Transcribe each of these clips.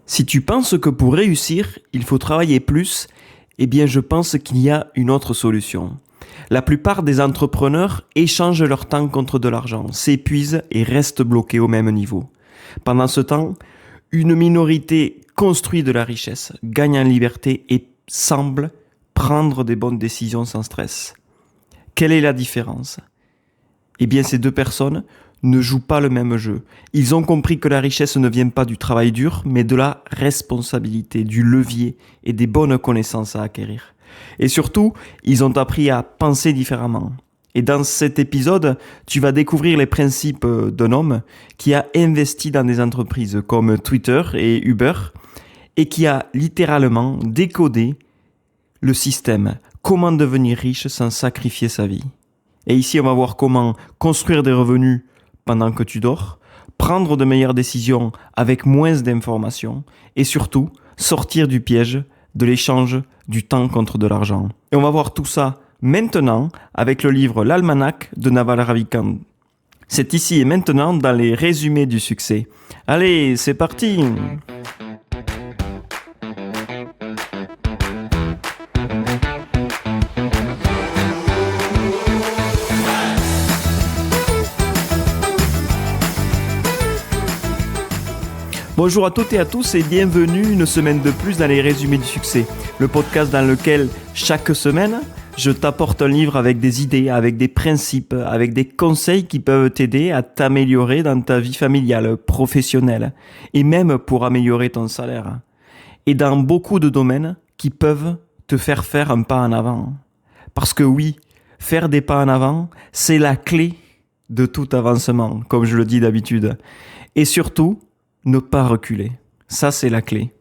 Si tu penses que pour réussir, il faut travailler plus, eh bien je pense qu'il y a une autre solution. La plupart des entrepreneurs échangent leur temps contre de l'argent, s'épuisent et restent bloqués au même niveau. Pendant ce temps, une minorité construit de la richesse, gagne en liberté et semble prendre des bonnes décisions sans stress. Quelle est la différence ? Eh bien, ces deux personnes ne jouent pas le même jeu. Ils ont compris que la richesse ne vient pas du travail dur, mais de la responsabilité, du levier et des bonnes connaissances à acquérir. Et surtout, ils ont appris à penser différemment. Et dans cet épisode, tu vas découvrir les principes d'un homme qui a investi dans des entreprises comme Twitter et Uber et qui a littéralement décodé le système. Comment devenir riche sans sacrifier sa vie. Et ici, on va voir comment construire des revenus pendant que tu dors, prendre de meilleures décisions avec moins d'informations et surtout sortir du piège de l'échange du temps contre de l'argent. Et on va voir tout ça maintenant avec le livre L'Almanach de Naval Ravikant. C'est ici et maintenant dans les résumés du succès. Allez, c'est parti! Bonjour à toutes et à tous et bienvenue une semaine de plus dans les résumés du succès, le podcast dans lequel chaque semaine, je t'apporte un livre avec des idées, avec des principes, avec des conseils qui peuvent t'aider à t'améliorer dans ta vie familiale, professionnelle et même pour améliorer ton salaire. Et dans beaucoup de domaines qui peuvent te faire un pas en avant. Parce que oui, faire des pas en avant, c'est la clé de tout avancement, comme je le dis d'habitude. Et surtout, ne pas reculer. Ça, c'est la clé.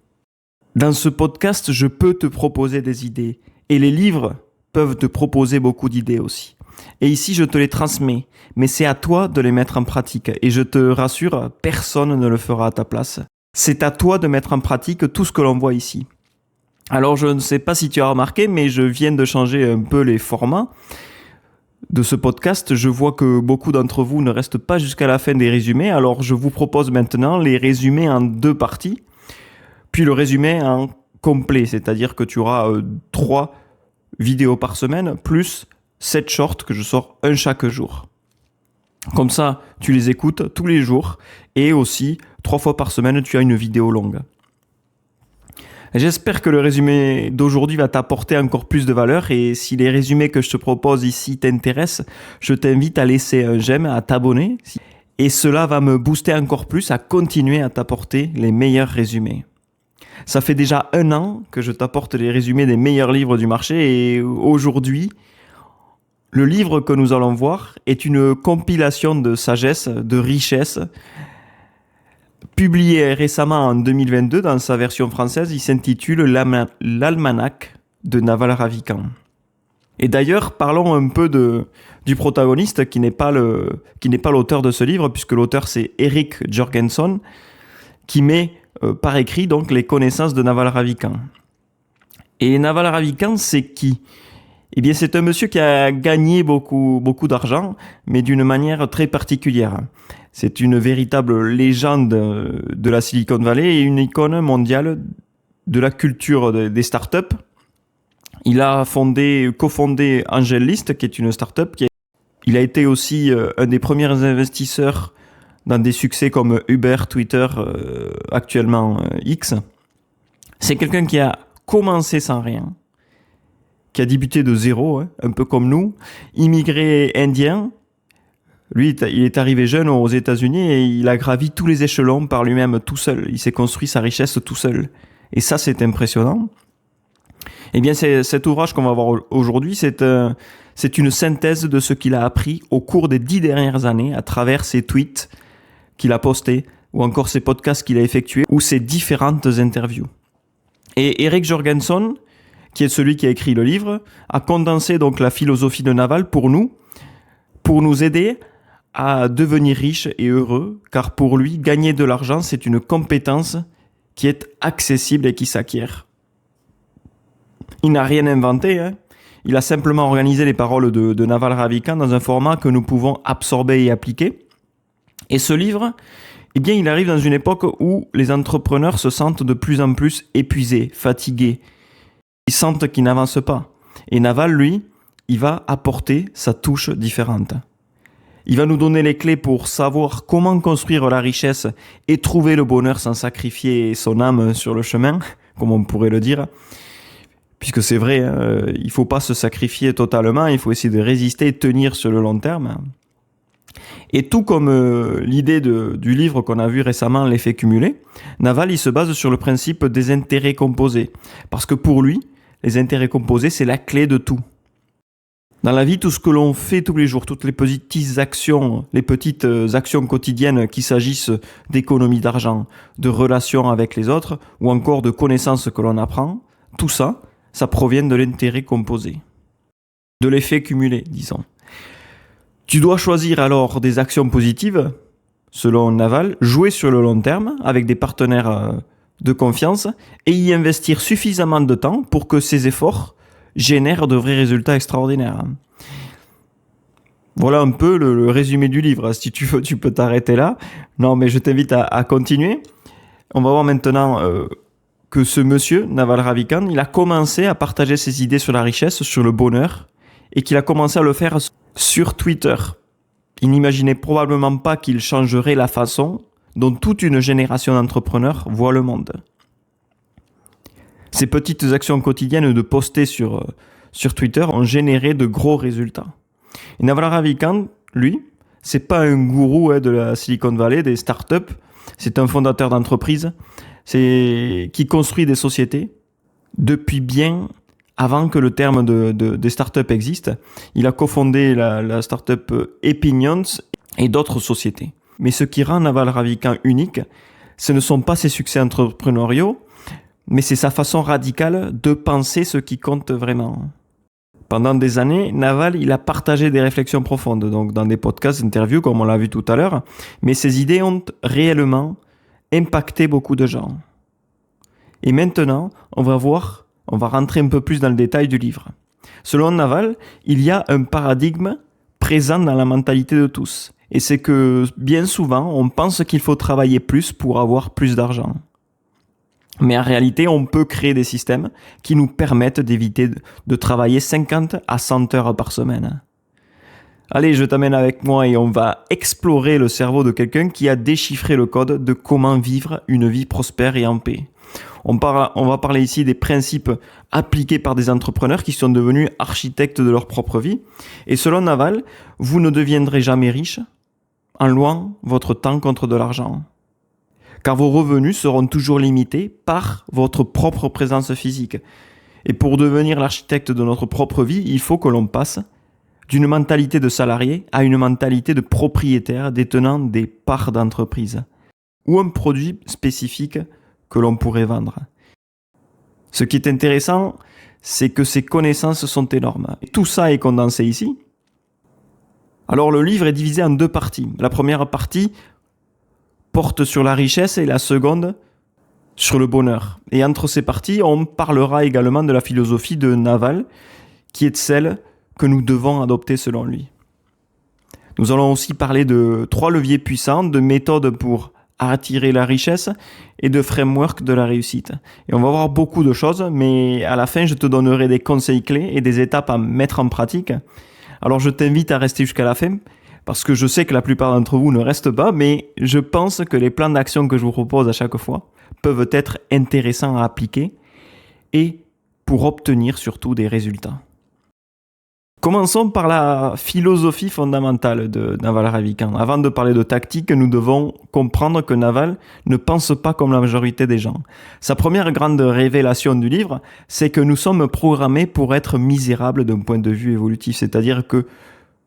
Dans ce podcast, je peux te proposer des idées. Et les livres peuvent te proposer beaucoup d'idées aussi. Et ici, je te les transmets. Mais c'est à toi de les mettre en pratique. Et je te rassure, personne ne le fera à ta place. C'est à toi de mettre en pratique tout ce que l'on voit ici. Alors, je ne sais pas si tu as remarqué, mais je viens de changer un peu les formats de ce podcast. Je vois que beaucoup d'entre vous ne restent pas jusqu'à la fin des résumés, alors je vous propose maintenant les résumés en 2 parties, puis le résumé en complet, c'est-à-dire que tu auras 3 vidéos par semaine, plus 7 shorts que je sors un chaque jour. Comme ça, tu les écoutes tous les jours, et aussi 3 fois par semaine, tu as une vidéo longue. J'espère que le résumé d'aujourd'hui va t'apporter encore plus de valeur et si les résumés que je te propose ici t'intéressent, je t'invite à laisser un j'aime, à t'abonner et cela va me booster encore plus à continuer à t'apporter les meilleurs résumés. Ça fait déjà 1 an que je t'apporte les résumés des meilleurs livres du marché et aujourd'hui, le livre que nous allons voir est une compilation de sagesse, de richesse. Publié récemment en 2022 dans sa version française, il s'intitule L'Almanach de Naval Ravikant. Et d'ailleurs, parlons un peu du protagoniste qui n'est pas l'auteur de ce livre, puisque l'auteur c'est Erik Jørgensen, qui met par écrit donc les connaissances de Naval Ravikant. Et Naval Ravikant, c'est qui ? Eh bien, c'est un monsieur qui a gagné beaucoup d'argent, mais d'une manière très particulière. C'est une véritable légende de la Silicon Valley et une icône mondiale de la culture des startups. Il a cofondé AngelList, qui est une startup. Il a été aussi un des premiers investisseurs dans des succès comme Uber, Twitter, actuellement X. C'est quelqu'un qui a commencé sans rien, qui a débuté de zéro, un peu comme nous, immigré indien. Lui, il est arrivé jeune aux États-Unis et il a gravi tous les échelons par lui-même tout seul. Il s'est construit sa richesse tout seul. Et ça, c'est impressionnant. Eh bien, cet ouvrage qu'on va voir aujourd'hui, c'est une synthèse de ce qu'il a appris au cours des 10 dernières années à travers ses tweets qu'il a postés ou encore ses podcasts qu'il a effectués ou ses différentes interviews. Et Erik Jørgensen, qui est celui qui a écrit le livre, a condensé donc la philosophie de Naval pour nous aider à devenir riche et heureux, car pour lui, gagner de l'argent, c'est une compétence qui est accessible et qui s'acquiert. Il n'a rien inventé, Il a simplement organisé les paroles de Naval Ravikant dans un format que nous pouvons absorber et appliquer. Et ce livre, Eh bien, il arrive dans une époque où les entrepreneurs se sentent de plus en plus épuisés, fatigués. Ils sentent qu'ils n'avancent pas. Et Naval, lui, il va apporter sa touche différente. Il va nous donner les clés pour savoir comment construire la richesse et trouver le bonheur sans sacrifier son âme sur le chemin, comme on pourrait le dire. Puisque c'est vrai, il ne faut pas se sacrifier totalement, il faut essayer de résister et tenir sur le long terme. Et tout comme l'idée du livre qu'on a vu récemment, L'effet cumulé, Naval il se base sur le principe des intérêts composés. Parce que pour lui, les intérêts composés, c'est la clé de tout. Dans la vie, tout ce que l'on fait tous les jours, toutes les petites actions quotidiennes, qu'il s'agisse d'économie d'argent, de relations avec les autres, ou encore de connaissances que l'on apprend, tout ça, ça provient de l'intérêt composé. De l'effet cumulé, disons. Tu dois choisir alors des actions positives, selon Naval, jouer sur le long terme avec des partenaires de confiance et y investir suffisamment de temps pour que ces efforts génèrent de vrais résultats extraordinaires. Voilà un peu le résumé du livre. Si tu veux, tu peux t'arrêter là. Non, mais je t'invite à continuer. On va voir maintenant que ce monsieur, Naval Ravikant, il a commencé à partager ses idées sur la richesse, sur le bonheur, et qu'il a commencé à le faire sur Twitter. Il n'imaginait probablement pas qu'il changerait la façon dont toute une génération d'entrepreneurs voit le monde. Ces petites actions quotidiennes de poster sur Twitter ont généré de gros résultats. Et Naval Ravikant, lui, c'est pas un gourou de la Silicon Valley, des startups, c'est un fondateur d'entreprise qui construit des sociétés depuis bien avant que le terme des startups existe. Il a cofondé la startup Epinions et d'autres sociétés. Mais ce qui rend Naval Ravikant unique, ce ne sont pas ses succès entrepreneuriaux, mais c'est sa façon radicale de penser ce qui compte vraiment. Pendant des années, Naval, il a partagé des réflexions profondes, donc dans des podcasts, interviews, comme on l'a vu tout à l'heure, mais ses idées ont réellement impacté beaucoup de gens. Et maintenant, on va rentrer un peu plus dans le détail du livre. Selon Naval, il y a un paradigme présent dans la mentalité de tous, et c'est que bien souvent, on pense qu'il faut travailler plus pour avoir plus d'argent. Mais en réalité, on peut créer des systèmes qui nous permettent d'éviter de travailler 50 à 100 heures par semaine. Allez, je t'amène avec moi et on va explorer le cerveau de quelqu'un qui a déchiffré le code de comment vivre une vie prospère et en paix. On va parler ici des principes appliqués par des entrepreneurs qui sont devenus architectes de leur propre vie. Et selon Naval, vous ne deviendrez jamais riche en louant votre temps contre de l'argent. Car vos revenus seront toujours limités par votre propre présence physique. Et pour devenir l'architecte de notre propre vie, il faut que l'on passe d'une mentalité de salarié à une mentalité de propriétaire détenant des parts d'entreprise ou un produit spécifique que l'on pourrait vendre. Ce qui est intéressant, c'est que ces connaissances sont énormes. Et tout ça est condensé ici. Alors le livre est divisé en deux parties. La première partie porte sur la richesse et la seconde sur le bonheur. Et entre ces parties, on parlera également de la philosophie de Naval, qui est celle que nous devons adopter selon lui. Nous allons aussi parler de 3 leviers puissants, de méthodes pour attirer la richesse et de framework de la réussite. Et on va voir beaucoup de choses, mais à la fin, je te donnerai des conseils clés et des étapes à mettre en pratique. Alors je t'invite à rester jusqu'à la fin, parce que je sais que la plupart d'entre vous ne restent pas, mais je pense que les plans d'action que je vous propose à chaque fois peuvent être intéressants à appliquer et pour obtenir surtout des résultats. Commençons par la philosophie fondamentale de Naval Ravikant. Avant de parler de tactique, nous devons comprendre que Naval ne pense pas comme la majorité des gens. Sa première grande révélation du livre, c'est que nous sommes programmés pour être misérables d'un point de vue évolutif, c'est-à-dire que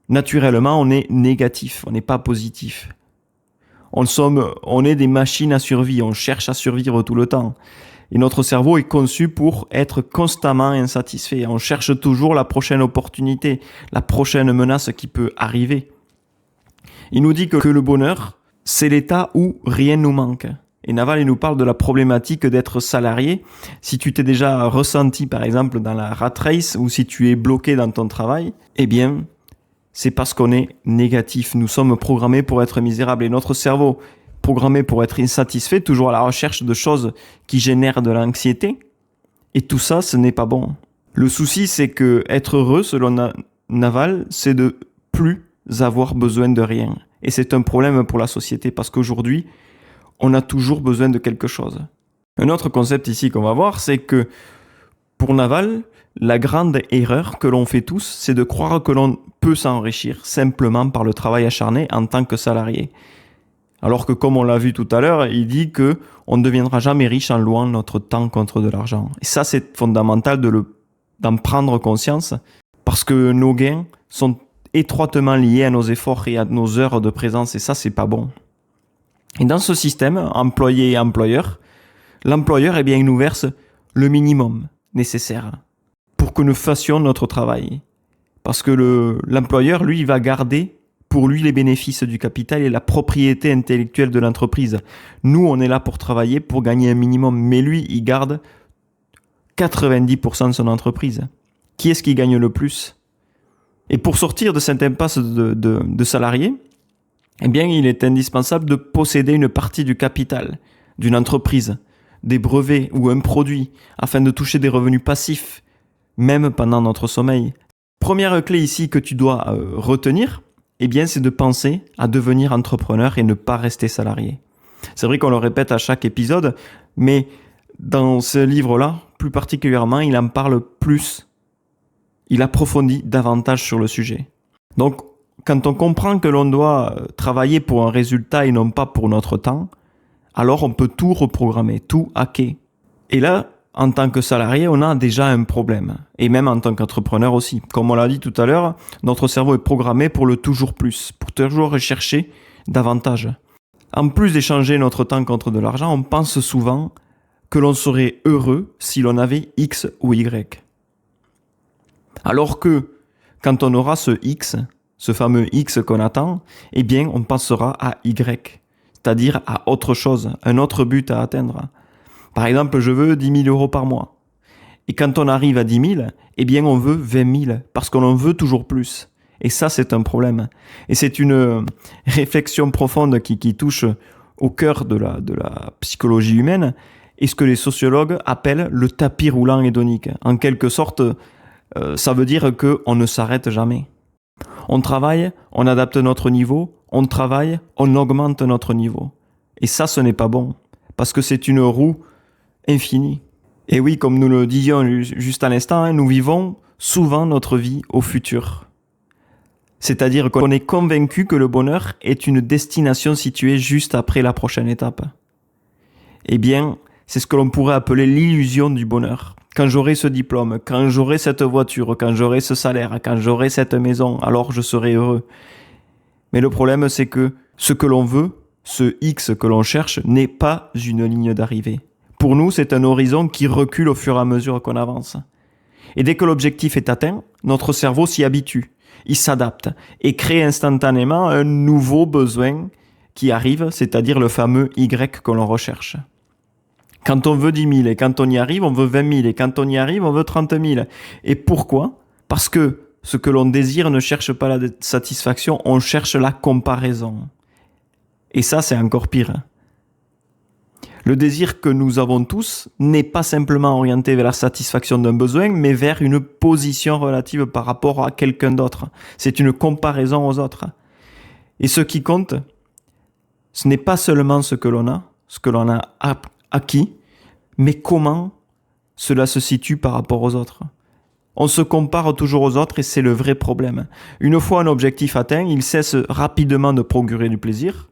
naturellement, on est négatif, on n'est pas positif. On est des machines à survie, on cherche à survivre tout le temps. Et notre cerveau est conçu pour être constamment insatisfait. On cherche toujours la prochaine opportunité, la prochaine menace qui peut arriver. Il nous dit que le bonheur, c'est l'état où rien nous manque. Et Naval, il nous parle de la problématique d'être salarié. Si tu t'es déjà ressenti, par exemple, dans la rat race, ou si tu es bloqué dans ton travail, eh bien, c'est parce qu'on est négatif. Nous sommes programmés pour être misérables. Et notre cerveau, programmé pour être insatisfait, toujours à la recherche de choses qui génèrent de l'anxiété. Et tout ça, ce n'est pas bon. Le souci, c'est que être heureux, selon Naval, c'est de plus avoir besoin de rien. Et c'est un problème pour la société parce qu'aujourd'hui, on a toujours besoin de quelque chose. Un autre concept ici qu'on va voir, c'est que pour Naval, la grande erreur que l'on fait tous, c'est de croire que l'on peut s'enrichir simplement par le travail acharné en tant que salarié. Alors que, comme on l'a vu tout à l'heure, il dit que on ne deviendra jamais riche en louant notre temps contre de l'argent. Et ça, c'est fondamental d'en prendre conscience parce que nos gains sont étroitement liés à nos efforts et à nos heures de présence. Et ça, c'est pas bon. Et dans ce système, employé et employeur, l'employeur, il nous verse le minimum nécessaire pour que nous fassions notre travail. Parce que l'employeur, lui, il va garder pour lui les bénéfices du capital et la propriété intellectuelle de l'entreprise. Nous, on est là pour travailler, pour gagner un minimum. Mais lui, il garde 90% de son entreprise. Qui est-ce qui gagne le plus? Et pour sortir de cette impasse de salariés, il est indispensable de posséder une partie du capital d'une entreprise, des brevets ou un produit, afin de toucher des revenus passifs, même pendant notre sommeil. Première clé ici que tu dois retenir, c'est de penser à devenir entrepreneur et ne pas rester salarié. C'est vrai qu'on le répète à chaque épisode, mais dans ce livre-là, plus particulièrement, il en parle plus. Il approfondit davantage sur le sujet. Donc, quand on comprend que l'on doit travailler pour un résultat et non pas pour notre temps, alors on peut tout reprogrammer, tout hacker. Et là, en tant que salarié, on a déjà un problème. Et même en tant qu'entrepreneur aussi. Comme on l'a dit tout à l'heure, notre cerveau est programmé pour le toujours plus, pour toujours rechercher davantage. En plus d'échanger notre temps contre de l'argent, on pense souvent que l'on serait heureux si l'on avait X ou Y. Alors que, quand on aura ce X, ce fameux X qu'on attend, on pensera à Y, c'est-à-dire à autre chose, un autre but à atteindre. Par exemple, je veux 10 000 euros par mois. Et quand on arrive à 10 000, on veut 20 000, parce qu'on en veut toujours plus. Et ça, c'est un problème. Et c'est une réflexion profonde qui touche au cœur de la psychologie humaine, et ce que les sociologues appellent le tapis roulant hédonique. En quelque sorte, ça veut dire qu'on ne s'arrête jamais. On travaille, on adapte notre niveau, on travaille, on augmente notre niveau. Et ça, ce n'est pas bon, parce que c'est une roue infinie. Et oui, comme nous le disions juste à l'instant, nous vivons souvent notre vie au futur. C'est-à-dire qu'on est convaincu que le bonheur est une destination située juste après la prochaine étape. C'est ce que l'on pourrait appeler l'illusion du bonheur. Quand j'aurai ce diplôme, quand j'aurai cette voiture, quand j'aurai ce salaire, quand j'aurai cette maison, alors je serai heureux. Mais le problème, c'est que ce que l'on veut, ce X que l'on cherche, n'est pas une ligne d'arrivée. Pour nous, c'est un horizon qui recule au fur et à mesure qu'on avance. Et dès que l'objectif est atteint, notre cerveau s'y habitue, il s'adapte et crée instantanément un nouveau besoin qui arrive, c'est-à-dire le fameux Y que l'on recherche. Quand on veut 10 000 et quand on y arrive, on veut 20 000 et quand on y arrive, on veut 30 000. Et pourquoi? Parce que ce que l'on désire ne cherche pas la satisfaction, on cherche la comparaison. Et ça, c'est encore pire. Le désir que nous avons tous n'est pas simplement orienté vers la satisfaction d'un besoin, mais vers une position relative par rapport à quelqu'un d'autre. C'est une comparaison aux autres. Et ce qui compte, ce n'est pas seulement ce que l'on a acquis, mais comment cela se situe par rapport aux autres. On se compare toujours aux autres et c'est le vrai problème. Une fois un objectif atteint, il cesse rapidement de procurer du plaisir.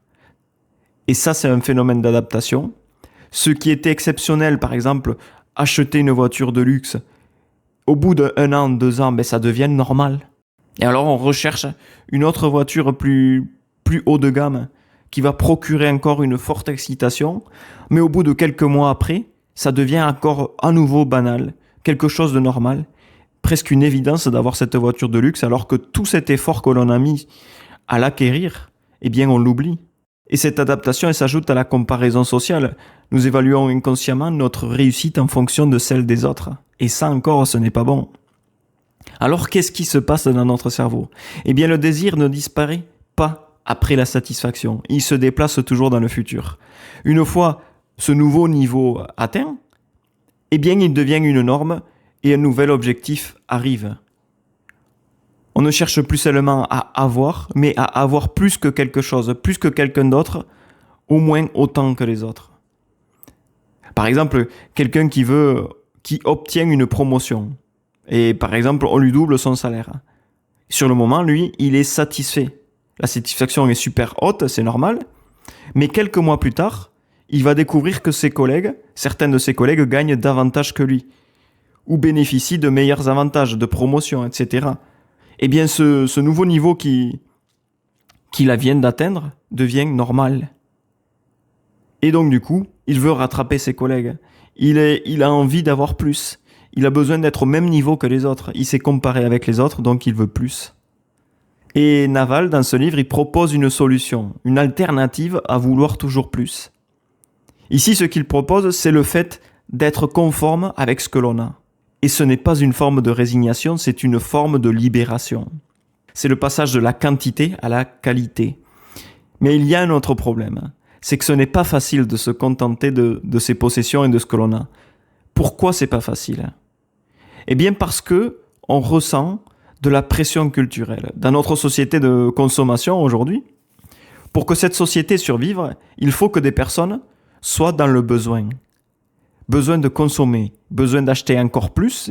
Et ça, c'est un phénomène d'adaptation. Ce qui était exceptionnel, par exemple, acheter une voiture de luxe, au bout d'1 an, 2 ans, ça devient normal. Et alors on recherche une autre voiture plus haut de gamme, qui va procurer encore une forte excitation, mais au bout de quelques mois après, ça devient encore à nouveau banal, quelque chose de normal, presque une évidence d'avoir cette voiture de luxe, alors que tout cet effort que l'on a mis à l'acquérir, on l'oublie. Et cette adaptation, elle s'ajoute à la comparaison sociale. Nous évaluons inconsciemment notre réussite en fonction de celle des autres. Et ça encore, ce n'est pas bon. Alors, qu'est-ce qui se passe dans notre cerveau? Le désir ne disparaît pas après la satisfaction. Il se déplace toujours dans le futur. Une fois ce nouveau niveau atteint, eh bien, il devient une norme et un nouvel objectif arrive. On ne cherche plus seulement à avoir, mais à avoir plus que quelque chose, plus que quelqu'un d'autre, au moins autant que les autres. Par exemple, quelqu'un qui obtient une promotion, et par exemple, on lui double son salaire. Sur le moment, lui, il est satisfait. La satisfaction est super haute, c'est normal, mais quelques mois plus tard, il va découvrir que certains de ses collègues gagnent davantage que lui, ou bénéficient de meilleurs avantages, de promotion, etc. Eh bien, ce nouveau niveau qu'il vient d'atteindre devient normal. Et donc, du coup, il veut rattraper ses collègues. Il a envie d'avoir plus. Il a besoin d'être au même niveau que les autres. Il s'est comparé avec les autres, donc il veut plus. Et Naval, dans ce livre, il propose une solution, une alternative à vouloir toujours plus. Ici, ce qu'il propose, c'est le fait d'être conforme avec ce que l'on a. Et ce n'est pas une forme de résignation, c'est une forme de libération. C'est le passage de la quantité à la qualité. Mais il y a un autre problème, c'est que ce n'est pas facile de se contenter de ses possessions et de ce que l'on a. Pourquoi c'est pas facile ? Eh bien parce que on ressent de la pression culturelle. Dans notre société de consommation aujourd'hui, pour que cette société survive, il faut que des personnes soient dans le besoin. Besoin de consommer, besoin d'acheter encore plus,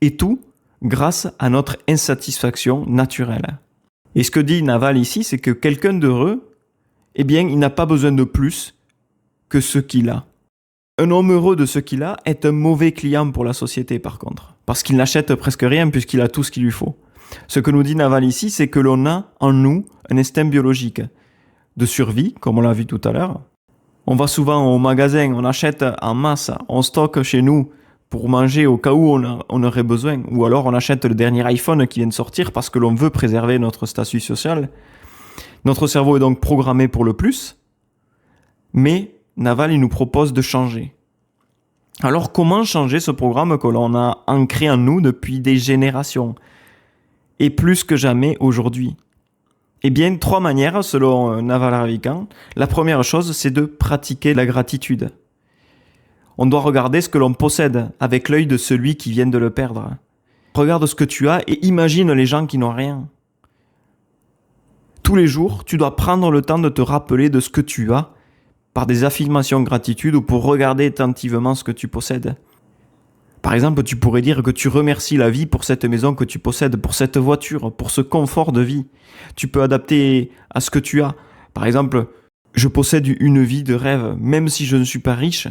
et tout grâce à notre insatisfaction naturelle. Et ce que dit Naval ici, c'est que quelqu'un d'heureux, eh bien, il n'a pas besoin de plus que ce qu'il a. Un homme heureux de ce qu'il a est un mauvais client pour la société, par contre, parce qu'il n'achète presque rien puisqu'il a tout ce qu'il lui faut. Ce que nous dit Naval ici, c'est que l'on a en nous un instinct biologique de survie, comme on l'a vu tout à l'heure. On va souvent au magasin, on achète en masse, on stocke chez nous pour manger au cas où on aurait besoin. Ou alors on achète le dernier iPhone qui vient de sortir parce que l'on veut préserver notre statut social. Notre cerveau est donc programmé pour le plus, mais Naval, il nous propose de changer. Alors comment changer ce programme que l'on a ancré en nous depuis des générations, et plus que jamais aujourd'hui ? Eh bien, 3 manières, selon Naval Ravikant. La première chose, c'est de pratiquer la gratitude. On doit regarder ce que l'on possède avec l'œil de celui qui vient de le perdre. Regarde ce que tu as et imagine les gens qui n'ont rien. Tous les jours, tu dois prendre le temps de te rappeler de ce que tu as par des affirmations de gratitude ou pour regarder attentivement ce que tu possèdes. Par exemple, tu pourrais dire que tu remercies la vie pour cette maison que tu possèdes, pour cette voiture, pour ce confort de vie. Tu peux adapter à ce que tu as. Par exemple, je possède une vie de rêve, même si je ne suis pas riche,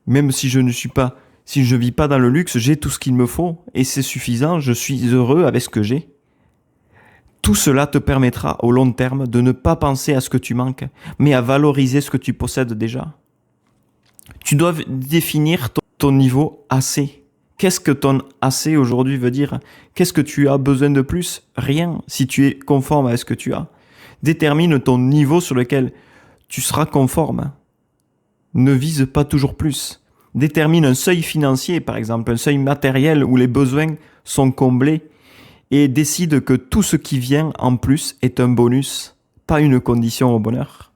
même si je ne vis pas dans le luxe, j'ai tout ce qu'il me faut et c'est suffisant, je suis heureux avec ce que j'ai. Tout cela te permettra au long terme de ne pas penser à ce que tu manques, mais à valoriser ce que tu possèdes déjà. Tu dois définir ton niveau assez. Qu'est-ce que ton assez aujourd'hui veut dire ? Qu'est-ce que tu as besoin de plus ? Rien, si tu es conforme à ce que tu as. Détermine ton niveau sur lequel tu seras conforme. Ne vise pas toujours plus. Détermine un seuil financier, par exemple, un seuil matériel où les besoins sont comblés et décide que tout ce qui vient en plus est un bonus, pas une condition au bonheur.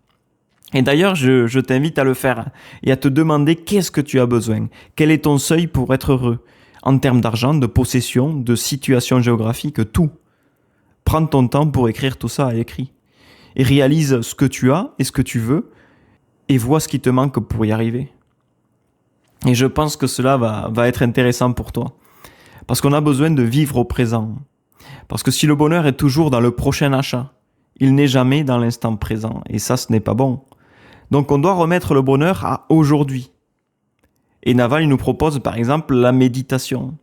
Et d'ailleurs, je t'invite à le faire et à te demander qu'est-ce que tu as besoin. Quel est ton seuil pour être heureux ? En termes d'argent, de possession, de situation géographique, tout. Prends ton temps pour écrire tout ça à l'écrit. Et réalise ce que tu as et ce que tu veux et vois ce qui te manque pour y arriver. Et je pense que cela va être intéressant pour toi. Parce qu'on a besoin de vivre au présent. Parce que si le bonheur est toujours dans le prochain achat, il n'est jamais dans l'instant présent. Et ça, ce n'est pas bon. Donc on doit remettre le bonheur à aujourd'hui. Et Naval, il nous propose par exemple la méditation.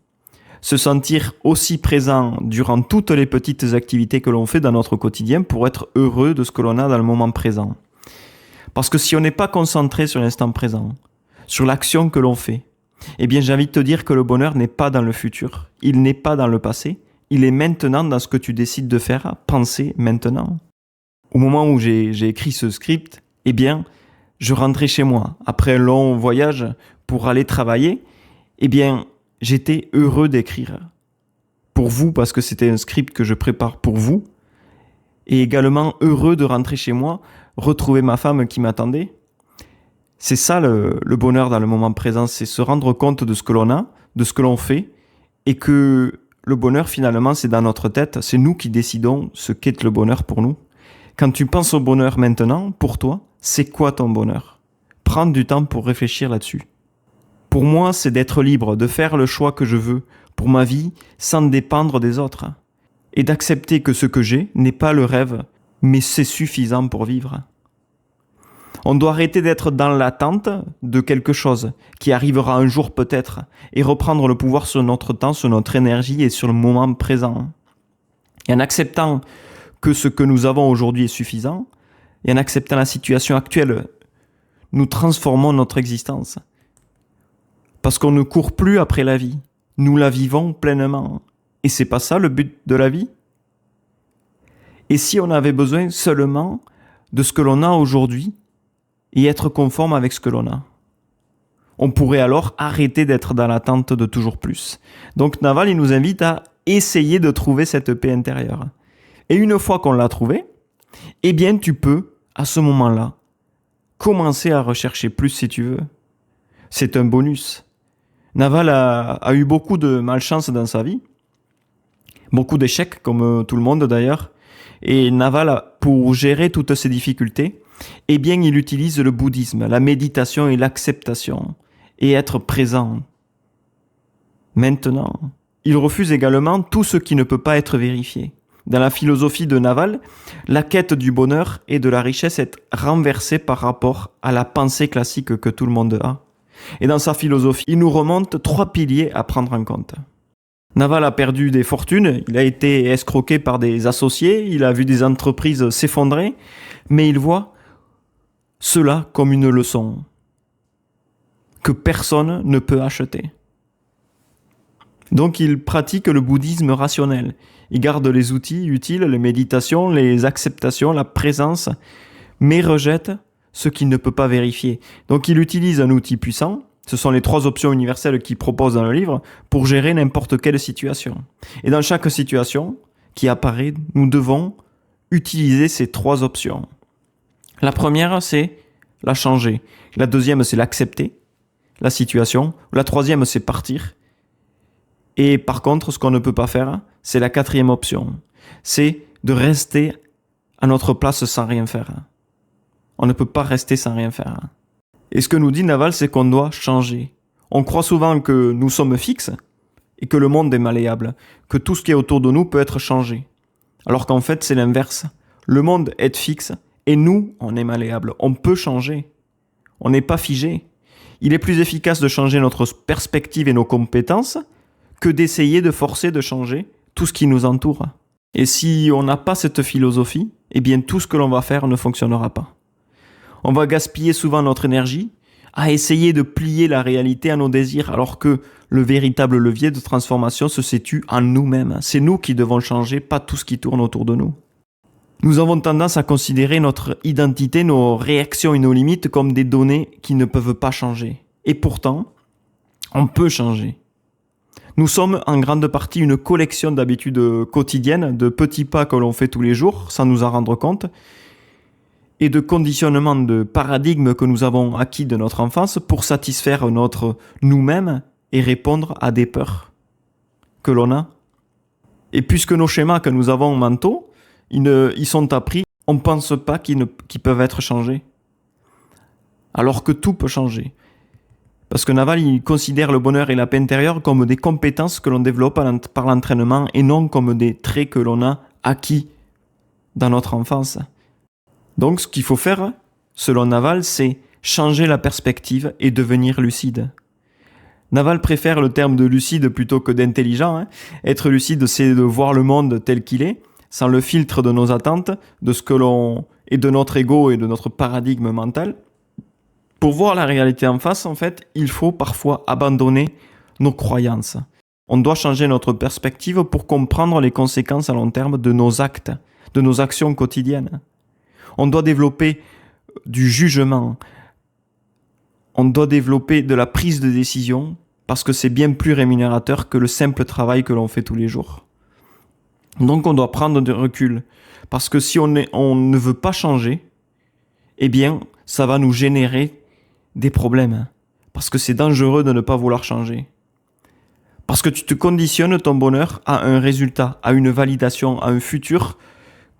Se sentir aussi présent durant toutes les petites activités que l'on fait dans notre quotidien pour être heureux de ce que l'on a dans le moment présent. Parce que si on n'est pas concentré sur l'instant présent, sur l'action que l'on fait, eh bien j'ai envie de te dire que le bonheur n'est pas dans le futur, il n'est pas dans le passé, il est maintenant dans ce que tu décides de faire, penser maintenant. Au moment où j'ai écrit ce script, eh bien, je rentrais chez moi. Après un long voyage pour aller travailler, eh bien, j'étais heureux d'écrire. Pour vous, parce que c'était un script que je prépare pour vous, et également heureux de rentrer chez moi, retrouver ma femme qui m'attendait. C'est ça le bonheur dans le moment présent, c'est se rendre compte de ce que l'on a, de ce que l'on fait, et que le bonheur finalement c'est dans notre tête, c'est nous qui décidons ce qu'est le bonheur pour nous. Quand tu penses au bonheur maintenant, pour toi, c'est quoi ton bonheur? Prends du temps pour réfléchir là-dessus. Pour moi, c'est d'être libre, de faire le choix que je veux pour ma vie sans dépendre des autres. Et d'accepter que ce que j'ai n'est pas le rêve, mais c'est suffisant pour vivre. On doit arrêter d'être dans l'attente de quelque chose qui arrivera un jour peut-être et reprendre le pouvoir sur notre temps, sur notre énergie et sur le moment présent. Et en acceptant que ce que nous avons aujourd'hui est suffisant, et en acceptant la situation actuelle, nous transformons notre existence. Parce qu'on ne court plus après la vie, nous la vivons pleinement. Et c'est pas ça le but de la vie? Et si on avait besoin seulement de ce que l'on a aujourd'hui et être conforme avec ce que l'on a? On pourrait alors arrêter d'être dans l'attente de toujours plus. Donc Naval, il nous invite à essayer de trouver cette paix intérieure. Et une fois qu'on l'a trouvée, eh bien tu peux, à ce moment-là, commencer à rechercher plus si tu veux. C'est un bonus. Naval a eu beaucoup de malchance dans sa vie, beaucoup d'échecs, comme tout le monde d'ailleurs. Et Naval, pour gérer toutes ces difficultés, eh bien, il utilise le bouddhisme, la méditation et l'acceptation, et être présent. Maintenant, il refuse également tout ce qui ne peut pas être vérifié. Dans la philosophie de Naval, la quête du bonheur et de la richesse est renversée par rapport à la pensée classique que tout le monde a. Et dans sa philosophie, il nous remonte 3 piliers à prendre en compte. Naval a perdu des fortunes, il a été escroqué par des associés, il a vu des entreprises s'effondrer, mais il voit cela comme une leçon que personne ne peut acheter. Donc il pratique le bouddhisme rationnel. Il garde les outils utiles, les méditations, les acceptations, la présence, mais rejette ce qu'il ne peut pas vérifier. Donc il utilise un outil puissant, ce sont les 3 options universelles qu'il propose dans le livre, pour gérer n'importe quelle situation. Et dans chaque situation qui apparaît, nous devons utiliser ces 3 options. La première, c'est la changer. La deuxième, c'est l'accepter, la situation. La troisième, c'est partir. Et par contre, ce qu'on ne peut pas faire, c'est la 4e option. C'est de rester à notre place sans rien faire. On ne peut pas rester sans rien faire. Et ce que nous dit Naval, c'est qu'on doit changer. On croit souvent que nous sommes fixes et que le monde est malléable, que tout ce qui est autour de nous peut être changé. Alors qu'en fait, c'est l'inverse. Le monde est fixe et nous, on est malléable. On peut changer. On n'est pas figé. Il est plus efficace de changer notre perspective et nos compétences que d'essayer de forcer de changer tout ce qui nous entoure. Et si on n'a pas cette philosophie, eh bien tout ce que l'on va faire ne fonctionnera pas. On va gaspiller souvent notre énergie à essayer de plier la réalité à nos désirs, alors que le véritable levier de transformation se situe en nous-mêmes. C'est nous qui devons changer, pas tout ce qui tourne autour de nous. Nous avons tendance à considérer notre identité, nos réactions et nos limites comme des données qui ne peuvent pas changer. Et pourtant, on peut changer. Nous sommes en grande partie une collection d'habitudes quotidiennes, de petits pas que l'on fait tous les jours sans nous en rendre compte, et de conditionnements de paradigmes que nous avons acquis de notre enfance pour satisfaire notre nous-mêmes et répondre à des peurs que l'on a. Et puisque nos schémas que nous avons mentaux, ils sont appris, on ne pense pas qu'ils peuvent être changés. Alors que tout peut changer. Parce que Naval, il considère le bonheur et la paix intérieure comme des compétences que l'on développe par l'entraînement et non comme des traits que l'on a acquis dans notre enfance. Donc, ce qu'il faut faire, selon Naval, c'est changer la perspective et devenir lucide. Naval préfère le terme de lucide plutôt que d'intelligent. Être lucide, c'est de voir le monde tel qu'il est, sans le filtre de nos attentes, de ce que l'on est, de notre ego et de notre paradigme mental. Pour voir la réalité en face, en fait, il faut parfois abandonner nos croyances. On doit changer notre perspective pour comprendre les conséquences à long terme de nos actes, de nos actions quotidiennes. On doit développer du jugement. On doit développer de la prise de décision parce que c'est bien plus rémunérateur que le simple travail que l'on fait tous les jours. Donc on doit prendre du recul. Parce que si on ne veut pas changer, eh bien, ça va nous générer des problèmes. Parce que c'est dangereux de ne pas vouloir changer. Parce que tu te conditionnes ton bonheur à un résultat, à une validation, à un futur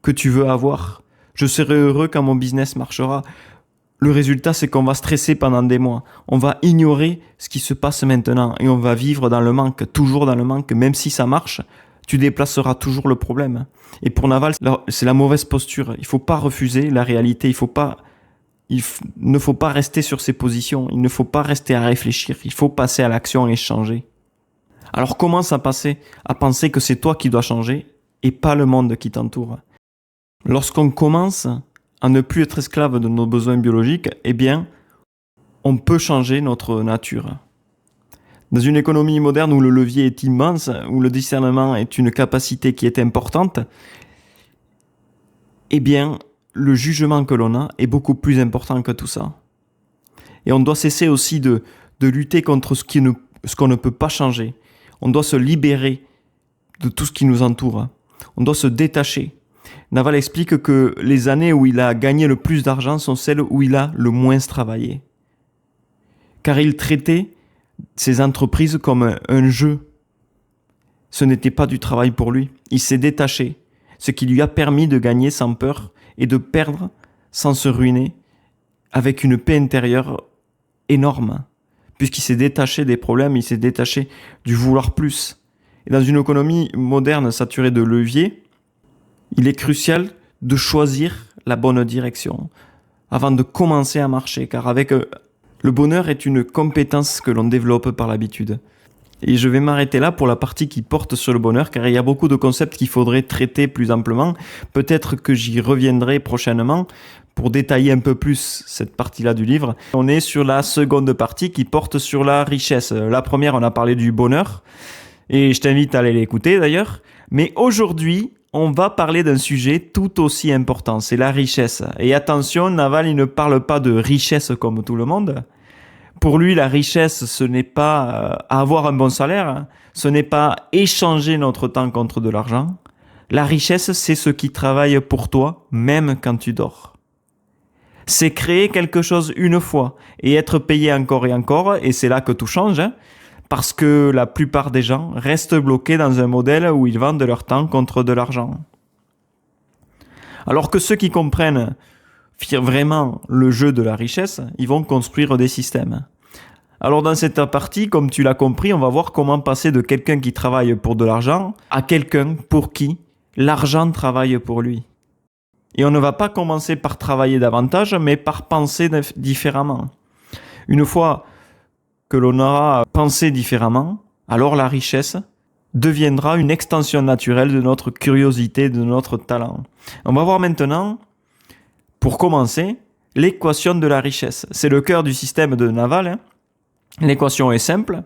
que tu veux avoir. Je serai heureux quand mon business marchera. Le résultat, c'est qu'on va stresser pendant des mois. On va ignorer ce qui se passe maintenant et on va vivre dans le manque, toujours dans le manque. Même si ça marche, tu déplaceras toujours le problème. Et pour Naval, c'est la mauvaise posture. Il ne faut pas refuser la réalité. Il ne faut pas rester sur ses positions. Il ne faut pas rester à réfléchir. Il faut passer à l'action et changer. Alors commence à penser que c'est toi qui dois changer et pas le monde qui t'entoure. Lorsqu'on commence à ne plus être esclave de nos besoins biologiques, eh bien, on peut changer notre nature. Dans une économie moderne où le levier est immense, où le discernement est une capacité qui est importante, eh bien, le jugement que l'on a est beaucoup plus important que tout ça. Et on doit cesser aussi de lutter contre ce qu'on ne peut pas changer. On doit se libérer de tout ce qui nous entoure. On doit se détacher. Naval explique que les années où il a gagné le plus d'argent sont celles où il a le moins travaillé. Car il traitait ses entreprises comme un jeu. Ce n'était pas du travail pour lui. Il s'est détaché, ce qui lui a permis de gagner sans peur et de perdre sans se ruiner, avec une paix intérieure énorme. Puisqu'il s'est détaché des problèmes, il s'est détaché du vouloir plus. Et dans une économie moderne saturée de leviers, il est crucial de choisir la bonne direction avant de commencer à marcher, car le bonheur est une compétence que l'on développe par l'habitude. Et je vais m'arrêter là pour la partie qui porte sur le bonheur, car il y a beaucoup de concepts qu'il faudrait traiter plus amplement. Peut-être que j'y reviendrai prochainement pour détailler un peu plus cette partie-là du livre. On est sur la seconde partie qui porte sur la richesse. La première, on a parlé du bonheur, et je t'invite à aller l'écouter d'ailleurs. Mais aujourd'hui, on va parler d'un sujet tout aussi important, c'est la richesse. Et attention, Naval, il ne parle pas de richesse comme tout le monde. Pour lui, la richesse, ce n'est pas avoir un bon salaire, ce n'est pas échanger notre temps contre de l'argent. La richesse, c'est ce qui travaille pour toi, même quand tu dors. C'est créer quelque chose une fois et être payé encore et encore, et c'est là que tout change, parce que la plupart des gens restent bloqués dans un modèle où ils vendent leur temps contre de l'argent. Alors que ceux qui comprennent vraiment le jeu de la richesse, ils vont construire des systèmes. Alors dans cette partie, comme tu l'as compris, on va voir comment passer de quelqu'un qui travaille pour de l'argent à quelqu'un pour qui l'argent travaille pour lui. Et on ne va pas commencer par travailler davantage, mais par penser différemment. Une fois que l'on aura pensé différemment, alors la richesse deviendra une extension naturelle de notre curiosité, de notre talent. On va voir maintenant, pour commencer, l'équation de la richesse. C'est le cœur du système de Naval. L'équation est simple.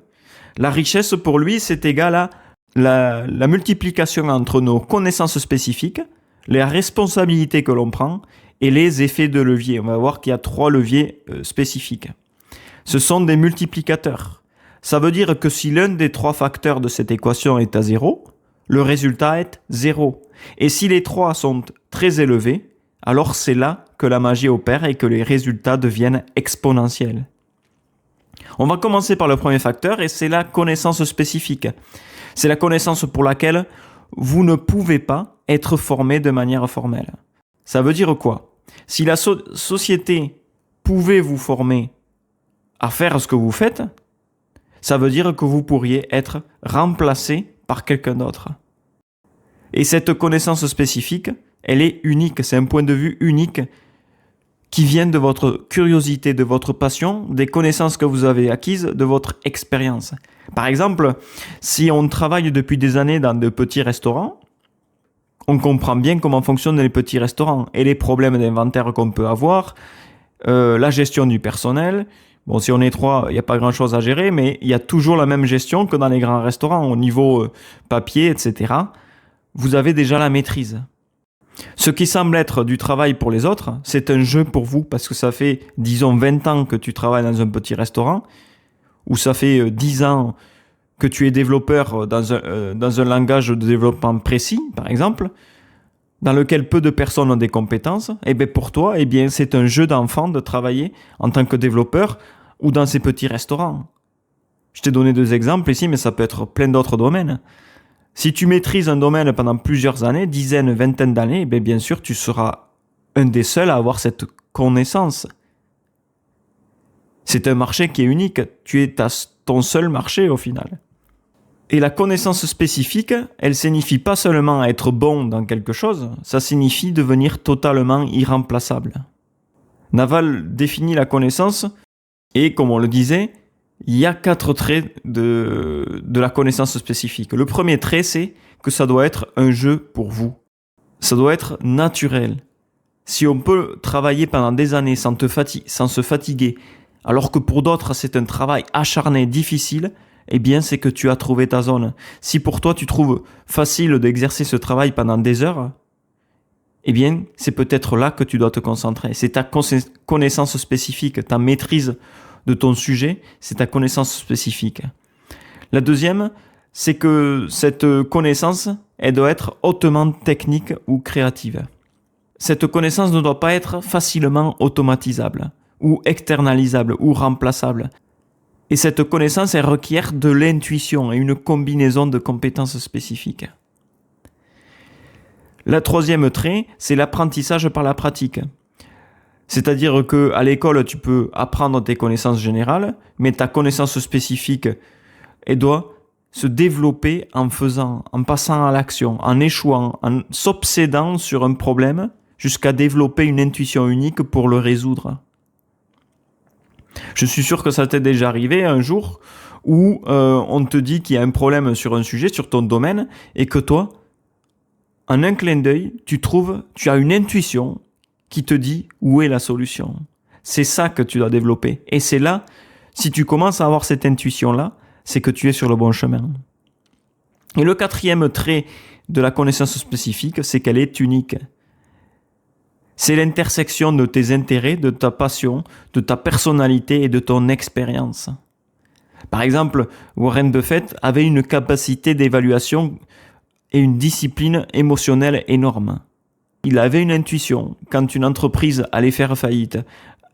La richesse, pour lui, c'est égal à la multiplication entre nos connaissances spécifiques, les responsabilités que l'on prend et les effets de levier. On va voir qu'il y a 3 leviers spécifiques. Ce sont des multiplicateurs. Ça veut dire que si l'un des 3 facteurs de cette équation est à 0, le résultat est 0. Et si les 3 sont très élevés, alors c'est là que la magie opère et que les résultats deviennent exponentiels. On va commencer par le premier facteur et c'est la connaissance spécifique. C'est la connaissance pour laquelle vous ne pouvez pas être formé de manière formelle. Ça veut dire quoi? Si la société pouvait vous former à faire ce que vous faites, ça veut dire que vous pourriez être remplacé par quelqu'un d'autre. Et cette connaissance spécifique, elle est unique, c'est un point de vue unique qui vient de votre curiosité, de votre passion, des connaissances que vous avez acquises, de votre expérience. Par exemple, si on travaille depuis des années dans de petits restaurants, on comprend bien comment fonctionnent les petits restaurants et les problèmes d'inventaire qu'on peut avoir, la gestion du personnel. Bon, si on est 3, il n'y a pas grand-chose à gérer, mais il y a toujours la même gestion que dans les grands restaurants. Au niveau papier, etc., vous avez déjà la maîtrise. Ce qui semble être du travail pour les autres, c'est un jeu pour vous, parce que ça fait, disons, 20 ans que tu travailles dans un petit restaurant, ou ça fait 10 ans que tu es développeur dans un langage de développement précis, par exemple, dans lequel peu de personnes ont des compétences, et bien pour toi, eh bien, c'est un jeu d'enfant de travailler en tant que développeur ou dans ces petits restaurants. Je t'ai donné 2 exemples ici, mais ça peut être plein d'autres domaines. Si tu maîtrises un domaine pendant plusieurs années, dizaines, vingtaines d'années, eh bien sûr, tu seras un des seuls à avoir cette connaissance. C'est un marché qui est unique. Tu es ton seul marché au final. Et la connaissance spécifique, elle signifie pas seulement être bon dans quelque chose, ça signifie devenir totalement irremplaçable. Naval définit la connaissance et, comme on le disait, il y a 4 traits de la connaissance spécifique. Le premier trait, c'est que ça doit être un jeu pour vous. Ça doit être naturel. Si on peut travailler pendant des années sans se fatiguer, alors que pour d'autres c'est un travail acharné, difficile, eh bien c'est que tu as trouvé ta zone. Si pour toi tu trouves facile d'exercer ce travail pendant des heures, eh bien c'est peut-être là que tu dois te concentrer. C'est ta connaissance spécifique, ta maîtrise de ton sujet, c'est ta connaissance spécifique. La deuxième, c'est que cette connaissance, elle doit être hautement technique ou créative. Cette connaissance ne doit pas être facilement automatisable, ou externalisable, ou remplaçable. Et cette connaissance, elle requiert de l'intuition et une combinaison de compétences spécifiques. Le troisième trait, c'est l'apprentissage par la pratique. C'est-à-dire qu'à l'école, tu peux apprendre tes connaissances générales, mais ta connaissance spécifique, elle doit se développer en faisant, en passant à l'action, en échouant, en s'obsédant sur un problème, jusqu'à développer une intuition unique pour le résoudre. Je suis sûr que ça t'est déjà arrivé un jour où on te dit qu'il y a un problème sur un sujet, sur ton domaine, et que toi, en un clin d'œil, tu as une intuition qui te dit où est la solution. C'est ça que tu dois développer. Et c'est là, si tu commences à avoir cette intuition-là, c'est que tu es sur le bon chemin. Et le quatrième trait de la connaissance spécifique, c'est qu'elle est unique. C'est l'intersection de tes intérêts, de ta passion, de ta personnalité et de ton expérience. Par exemple, Warren Buffett avait une capacité d'évaluation et une discipline émotionnelle énorme. Il avait une intuition quand une entreprise allait faire faillite,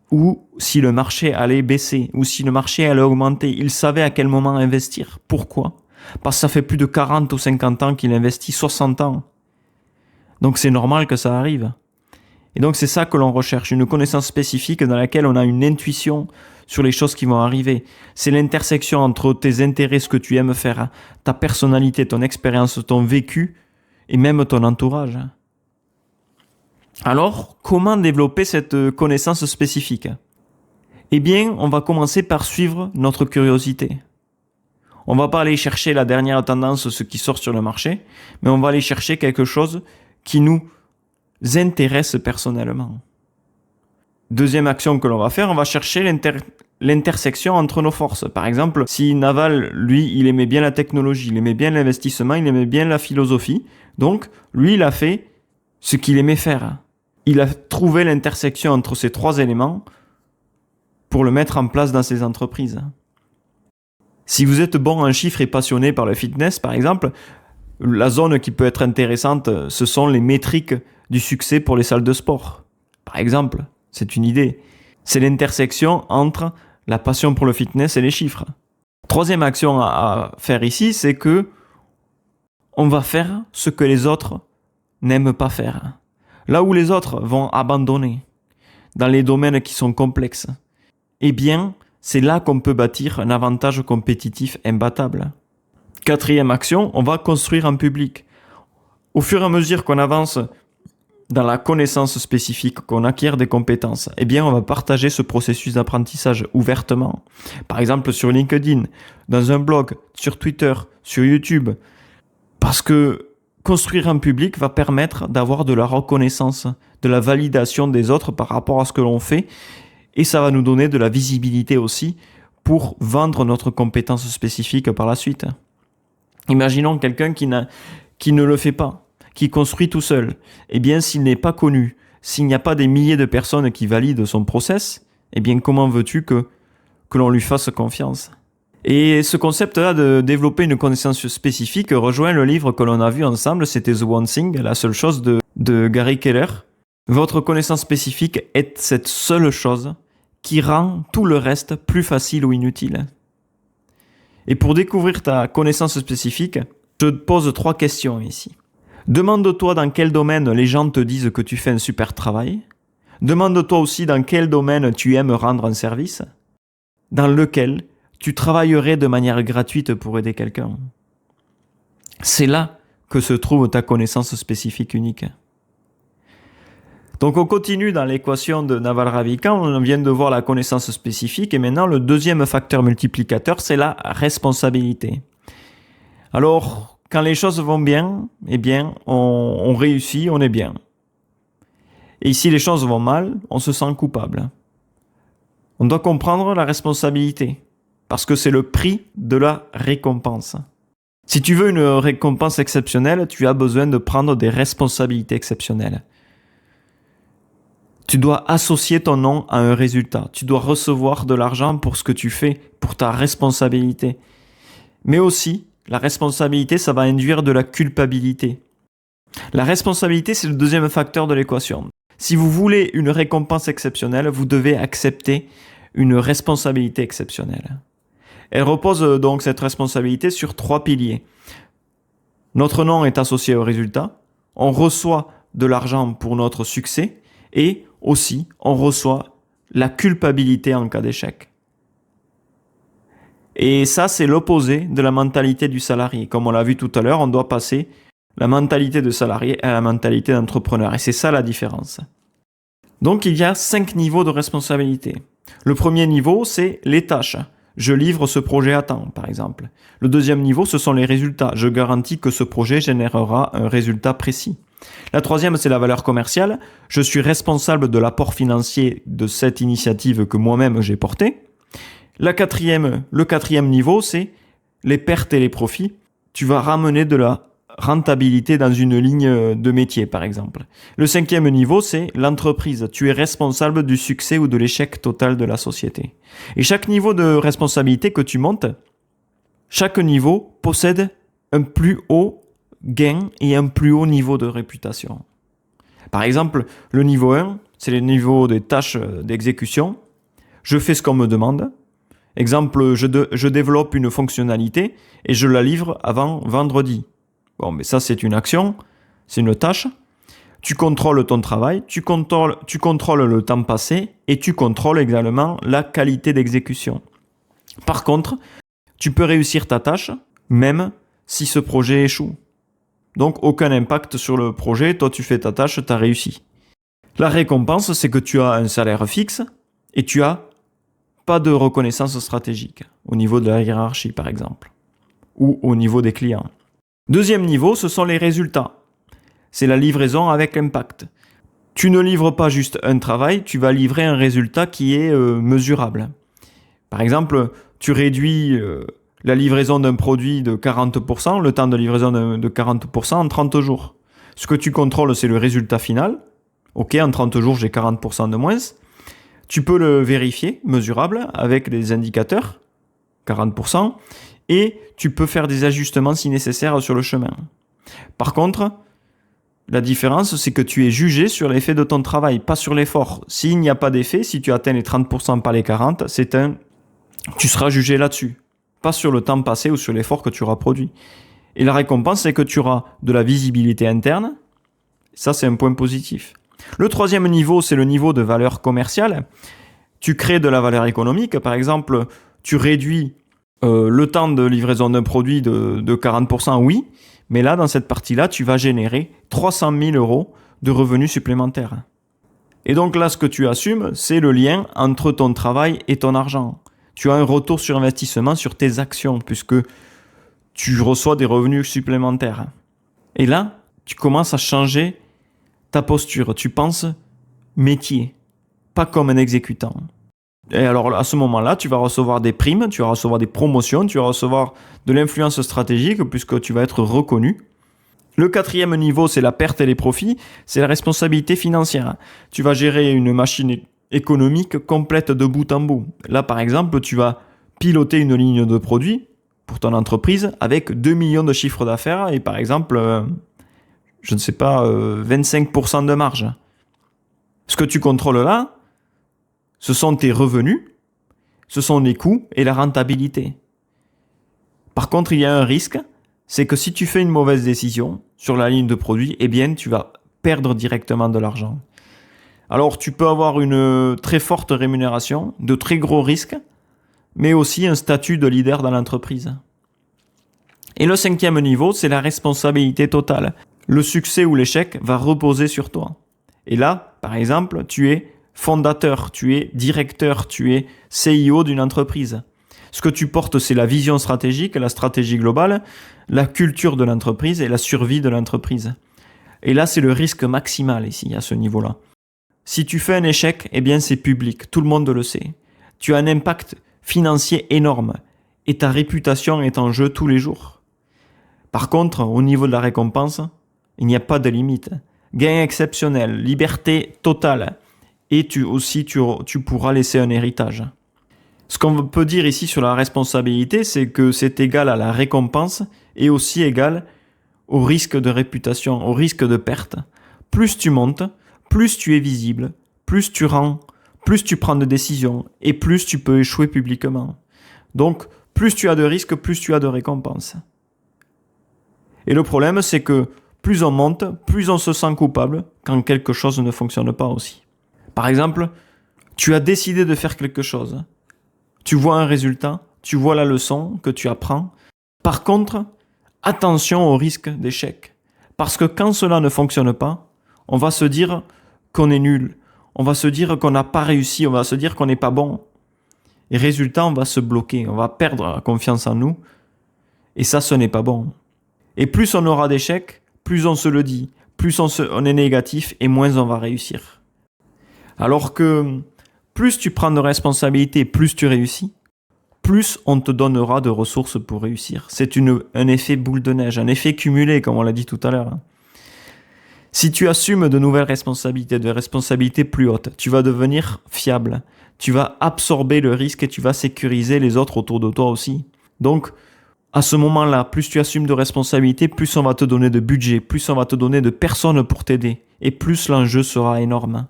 ou si le marché allait baisser, ou si le marché allait augmenter. Il savait à quel moment investir. Pourquoi ? Parce que ça fait plus de 40 ou 50 ans qu'il investit, 60 ans. Donc c'est normal que ça arrive. Et donc c'est ça que l'on recherche, une connaissance spécifique dans laquelle on a une intuition sur les choses qui vont arriver. C'est l'intersection entre tes intérêts, ce que tu aimes faire, ta personnalité, ton expérience, ton vécu et même ton entourage. Alors, comment développer cette connaissance spécifique ? Eh bien, on va commencer par suivre notre curiosité. On va pas aller chercher la dernière tendance, ce qui sort sur le marché, mais on va aller chercher quelque chose qui nous intéresse personnellement. Deuxième action que l'on va faire, on va chercher l'intersection entre nos forces. Par exemple, si Naval, lui, il aimait bien la technologie, il aimait bien l'investissement, il aimait bien la philosophie, donc lui, il a fait ce qu'il aimait faire. Il a trouvé l'intersection entre ces 3 éléments pour le mettre en place dans ses entreprises. Si vous êtes bon en chiffres et passionné par le fitness, par exemple, la zone qui peut être intéressante, ce sont les métriques du succès pour les salles de sport. Par exemple, c'est une idée. C'est l'intersection entre la passion pour le fitness et les chiffres. Troisième action à faire ici, c'est que on va faire ce que les autres n'aiment pas faire. Là où les autres vont abandonner, dans les domaines qui sont complexes, eh bien, c'est là qu'on peut bâtir un avantage compétitif imbattable. Quatrième action, on va construire en public. Au fur et à mesure qu'on avance dans la connaissance spécifique, qu'on acquiert des compétences, eh bien, on va partager ce processus d'apprentissage ouvertement. Par exemple, sur LinkedIn, dans un blog, sur Twitter, sur YouTube. Parce que construire en public va permettre d'avoir de la reconnaissance, de la validation des autres par rapport à ce que l'on fait. Et ça va nous donner de la visibilité aussi pour vendre notre compétence spécifique par la suite. Imaginons quelqu'un qui ne le fait pas, qui construit tout seul. Eh bien, s'il n'est pas connu, s'il n'y a pas des milliers de personnes qui valident son process, eh bien, comment veux-tu que l'on lui fasse confiance ? Et ce concept-là de développer une connaissance spécifique rejoint le livre que l'on a vu ensemble, c'était The One Thing, la seule chose de Gary Keller. Votre connaissance spécifique est cette seule chose qui rend tout le reste plus facile ou inutile. Et pour découvrir ta connaissance spécifique, je te pose 3 questions ici. Demande-toi dans quel domaine les gens te disent que tu fais un super travail. Demande-toi aussi dans quel domaine tu aimes rendre un service, dans lequel tu travaillerais de manière gratuite pour aider quelqu'un. C'est là que se trouve ta connaissance spécifique unique. Donc on continue dans l'équation de Naval Ravikant, on vient de voir la connaissance spécifique et maintenant le deuxième facteur multiplicateur, c'est la responsabilité. Alors, quand les choses vont bien, eh bien, on réussit, on est bien. Et si les choses vont mal, on se sent coupable. On doit comprendre la responsabilité, parce que c'est le prix de la récompense. Si tu veux une récompense exceptionnelle, tu as besoin de prendre des responsabilités exceptionnelles. Tu dois associer ton nom à un résultat. Tu dois recevoir de l'argent pour ce que tu fais, pour ta responsabilité. Mais aussi, la responsabilité, ça va induire de la culpabilité. La responsabilité, c'est le deuxième facteur de l'équation. Si vous voulez une récompense exceptionnelle, vous devez accepter une responsabilité exceptionnelle. Elle repose donc cette responsabilité sur 3 piliers. Notre nom est associé au résultat, on reçoit de l'argent pour notre succès et aussi on reçoit la culpabilité en cas d'échec. Et ça, c'est l'opposé de la mentalité du salarié. Comme on l'a vu tout à l'heure, on doit passer la mentalité de salarié à la mentalité d'entrepreneur. Et c'est ça la différence. Donc il y a 5 niveaux de responsabilité. Le premier niveau, c'est les tâches. Je livre ce projet à temps, par exemple. Le deuxième niveau, ce sont les résultats. Je garantis que ce projet générera un résultat précis. La troisième, c'est la valeur commerciale. Je suis responsable de l'apport financier de cette initiative que moi-même j'ai portée. Le quatrième niveau, c'est les pertes et les profits. Tu vas ramener de la rentabilité dans une ligne de métier, par exemple. Le 5e niveau, c'est l'entreprise. Tu es responsable du succès ou de l'échec total de la société. Et chaque niveau de responsabilité que tu montes, chaque niveau possède un plus haut gain et un plus haut niveau de réputation. Par exemple, le niveau 1, c'est le niveau des tâches d'exécution. Je fais ce qu'on me demande. Exemple, je développe une fonctionnalité et je la livre avant vendredi. Bon, mais ça, c'est une action, c'est une tâche. Tu contrôles ton travail, tu contrôles le temps passé et tu contrôles également la qualité d'exécution. Par contre, tu peux réussir ta tâche même si ce projet échoue. Donc, aucun impact sur le projet. Toi, tu fais ta tâche, tu as réussi. La récompense, c'est que tu as un salaire fixe et tu as pas de reconnaissance stratégique au niveau de la hiérarchie, par exemple, ou au niveau des clients. Deuxième niveau, ce sont les résultats. C'est la livraison avec impact. Tu ne livres pas juste un travail, tu vas livrer un résultat qui est mesurable. Par exemple, tu réduis la livraison d'un produit de 40%, le temps de livraison de 40% en 30 jours. Ce que tu contrôles, c'est le résultat final. Ok, en 30 jours, j'ai 40% de moins. Tu peux le vérifier, mesurable, avec des indicateurs, 40%, et tu peux faire des ajustements si nécessaire sur le chemin. Par contre, la différence, c'est que tu es jugé sur l'effet de ton travail, pas sur l'effort. S'il n'y a pas d'effet, si tu atteins les 30%, pas les 40%, tu seras jugé là-dessus, pas sur le temps passé ou sur l'effort que tu auras produit. Et la récompense, c'est que tu auras de la visibilité interne. Ça, c'est un point positif. Le troisième niveau, c'est le niveau de valeur commerciale. Tu crées de la valeur économique. Par exemple, tu réduis le temps de livraison d'un produit de 40%, oui. Mais là, dans cette partie-là, tu vas générer 300 000 euros de revenus supplémentaires. Et donc là, ce que tu assumes, c'est le lien entre ton travail et ton argent. Tu as un retour sur investissement sur tes actions, puisque tu reçois des revenus supplémentaires. Et là, tu commences à changer ta posture. Tu penses métier, pas comme un exécutant. Et alors, à ce moment-là, tu vas recevoir des primes, tu vas recevoir des promotions, tu vas recevoir de l'influence stratégique, puisque tu vas être reconnu. Le quatrième niveau, c'est la perte et les profits, c'est la responsabilité financière. Tu vas gérer une machine économique complète de bout en bout. Là, par exemple, tu vas piloter une ligne de produit pour ton entreprise avec 2 millions de chiffre d'affaires et par exemple, je ne sais pas, 25% de marge. Ce que tu contrôles là, ce sont tes revenus, ce sont les coûts et la rentabilité. Par contre, il y a un risque, c'est que si tu fais une mauvaise décision sur la ligne de produit, eh bien, tu vas perdre directement de l'argent. Alors, tu peux avoir une très forte rémunération, de très gros risques, mais aussi un statut de leader dans l'entreprise. Et le 5e niveau, c'est la responsabilité totale. Le succès ou l'échec va reposer sur toi. Et là, par exemple, tu es fondateur, tu es directeur, tu es CIO d'une entreprise. Ce que tu portes, c'est la vision stratégique, la stratégie globale, la culture de l'entreprise et la survie de l'entreprise. Et là, c'est le risque maximal ici, à ce niveau-là. Si tu fais un échec, eh bien, c'est public, tout le monde le sait. Tu as un impact financier énorme et ta réputation est en jeu tous les jours. Par contre, au niveau de la récompense, il n'y a pas de limite. Gain exceptionnel, liberté totale et tu pourras laisser un héritage. Ce qu'on peut dire ici sur la responsabilité, c'est que c'est égal à la récompense et aussi égal au risque de réputation, au risque de perte. Plus tu montes, plus tu es visible, plus tu prends de décisions et plus tu peux échouer publiquement. Donc, plus tu as de risques, plus tu as de récompenses. Et le problème, c'est que plus on monte, plus on se sent coupable quand quelque chose ne fonctionne pas aussi. Par exemple, tu as décidé de faire quelque chose. Tu vois un résultat, tu vois la leçon que tu apprends. Par contre, attention au risque d'échec. Parce que quand cela ne fonctionne pas, on va se dire qu'on est nul. On va se dire qu'on n'a pas réussi. On va se dire qu'on n'est pas bon. Et résultat, on va se bloquer. On va perdre la confiance en nous. Et ça, ce n'est pas bon. Et plus on aura d'échecs, plus on se le dit. Plus on est négatif et moins on va réussir. Alors que plus tu prends de responsabilités, plus tu réussis, plus on te donnera de ressources pour réussir. C'est un effet boule de neige, un effet cumulé, comme on l'a dit tout à l'heure. Si tu assumes de nouvelles responsabilités, de responsabilités plus hautes, tu vas devenir fiable. Tu vas absorber le risque et tu vas sécuriser les autres autour de toi aussi. Donc, à ce moment-là, plus tu assumes de responsabilités, plus on va te donner de budget, plus on va te donner de personnes pour t'aider. Et plus l'enjeu sera énorme.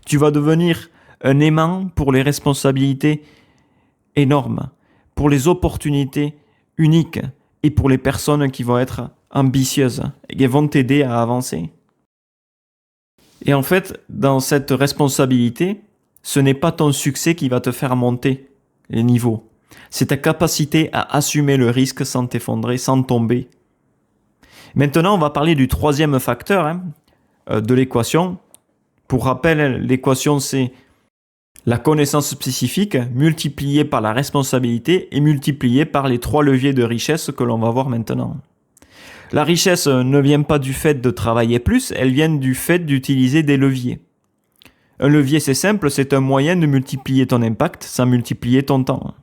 Tu vas devenir un aimant pour les responsabilités énormes, pour les opportunités uniques et pour les personnes qui vont être ambitieuses et qui vont t'aider à avancer. Et en fait, dans cette responsabilité, ce n'est pas ton succès qui va te faire monter les niveaux. C'est ta capacité à assumer le risque sans t'effondrer, sans tomber. Maintenant, on va parler du 3e facteur de l'équation. Pour rappel, l'équation, c'est la connaissance spécifique multipliée par la responsabilité et multipliée par les 3 leviers de richesse que l'on va voir maintenant. La richesse ne vient pas du fait de travailler plus, elle vient du fait d'utiliser des leviers. Un levier, c'est simple, c'est un moyen de multiplier ton impact sans multiplier ton temps.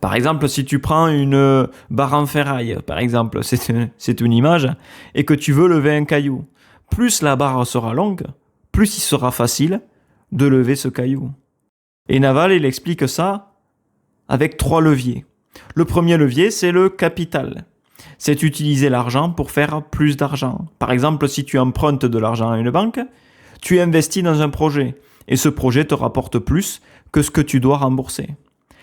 Par exemple, si tu prends une barre en ferraille, par exemple, c'est une image, et que tu veux lever un caillou, plus la barre sera longue, plus il sera facile de lever ce caillou. Et Naval, il explique ça avec 3 leviers. Le premier levier, c'est le capital. C'est utiliser l'argent pour faire plus d'argent. Par exemple, si tu empruntes de l'argent à une banque, tu investis dans un projet et ce projet te rapporte plus que ce que tu dois rembourser.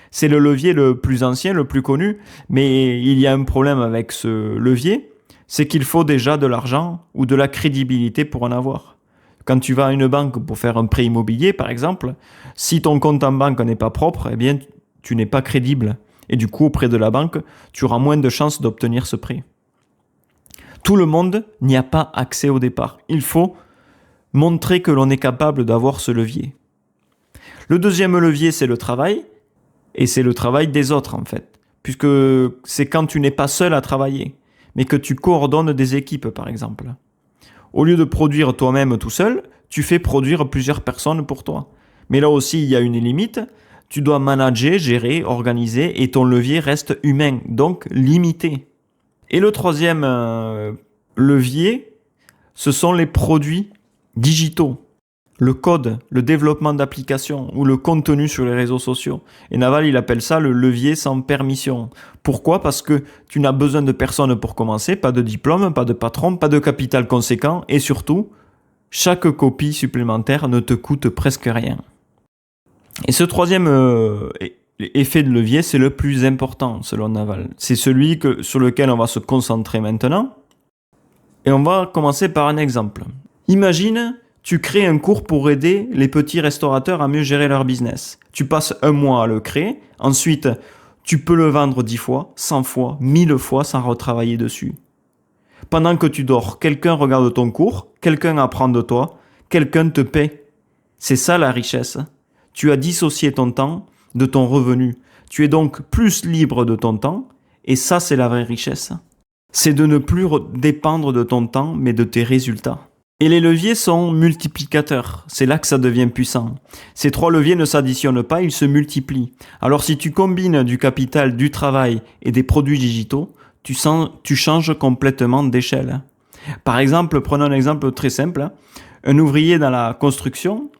C'est le levier le plus ancien, le plus connu, mais il y a un problème avec ce levier, c'est qu'il faut déjà de l'argent ou de la crédibilité pour en avoir. Quand tu vas à une banque pour faire un prêt immobilier, par exemple, si ton compte en banque n'est pas propre, eh bien, tu n'es pas crédible. Et du coup, auprès de la banque, tu auras moins de chances d'obtenir ce prêt. Tout le monde n'y a pas accès au départ. Il faut montrer que l'on est capable d'avoir ce levier. Le deuxième levier, c'est le travail. Et c'est le travail des autres, en fait. Puisque c'est quand tu n'es pas seul à travailler, mais que tu coordonnes des équipes, par exemple. Au lieu de produire toi-même tout seul, tu fais produire plusieurs personnes pour toi. Mais là aussi, il y a une limite. Tu dois manager, gérer, organiser, et ton levier reste humain, donc limité. Et le troisième levier, ce sont les produits digitaux. le code, le développement d'applications ou le contenu sur les réseaux sociaux. Et Naval, il appelle ça le levier sans permission. Pourquoi? Parce que tu n'as besoin de personne pour commencer, pas de diplôme, pas de patron, pas de capital conséquent et surtout, chaque copie supplémentaire ne te coûte presque rien. Et ce troisième effet de levier, c'est le plus important selon Naval. C'est celui sur lequel on va se concentrer maintenant. Et on va commencer par un exemple. Imagine, tu crées un cours pour aider les petits restaurateurs à mieux gérer leur business. Tu passes 1 mois à le créer. Ensuite, tu peux le vendre 10 fois, 100 fois, 1000 fois sans retravailler dessus. Pendant que tu dors, quelqu'un regarde ton cours, quelqu'un apprend de toi, quelqu'un te paie. C'est ça la richesse. Tu as dissocié ton temps de ton revenu. Tu es donc plus libre de ton temps et ça, c'est la vraie richesse. C'est de ne plus dépendre de ton temps mais de tes résultats. Et les leviers sont multiplicateurs. C'est là que ça devient puissant. Ces 3 leviers ne s'additionnent pas, ils se multiplient. Alors si tu combines du capital, du travail et des produits digitaux, tu changes complètement d'échelle. Par exemple, prenons un exemple très simple. Un ouvrier dans la construction,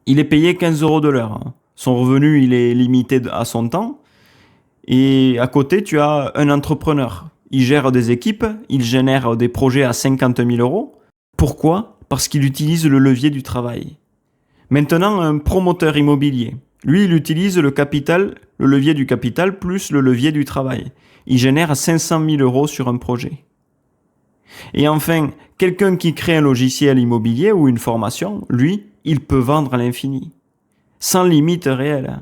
il est payé 15 € de l'heure. Son revenu, il est limité à son temps. Et à côté, tu as un entrepreneur. Il gère des équipes, il génère des projets à 50 000 €. Pourquoi? Parce qu'il utilise le levier du travail. Maintenant, un promoteur immobilier. Lui, il utilise le levier du capital plus le levier du travail. Il génère 500 000 € sur un projet. Et enfin, quelqu'un qui crée un logiciel immobilier ou une formation, lui, il peut vendre à l'infini. Sans limite réelle.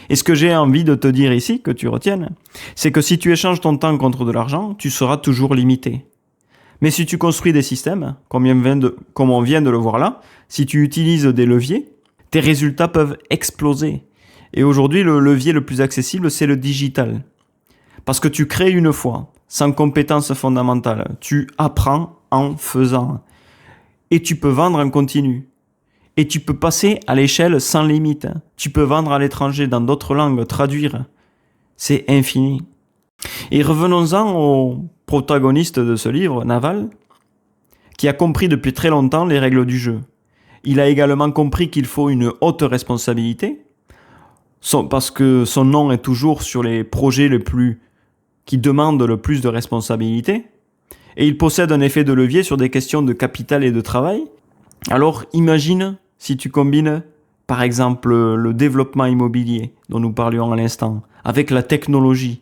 Et ce que j'ai envie de te dire ici, que tu retiennes, c'est que si tu échanges ton temps contre de l'argent, tu seras toujours limité. Mais si tu construis des systèmes, comme on vient de le voir là, si tu utilises des leviers, tes résultats peuvent exploser. Et aujourd'hui, le levier le plus accessible, c'est le digital. Parce que tu crées une fois, sans compétences fondamentales. Tu apprends en faisant. Et tu peux vendre en continu. Et tu peux passer à l'échelle sans limite. Tu peux vendre à l'étranger, dans d'autres langues, traduire. C'est infini. Et revenons-en au protagoniste de ce livre, Naval, qui a compris depuis très longtemps les règles du jeu. Il a également compris qu'il faut une haute responsabilité, parce que son nom est toujours sur les projets qui demandent le plus de responsabilité. Et il possède un effet de levier sur des questions de capital et de travail. Alors imagine si tu combines, par exemple, le développement immobilier dont nous parlions à l'instant, avec la technologie,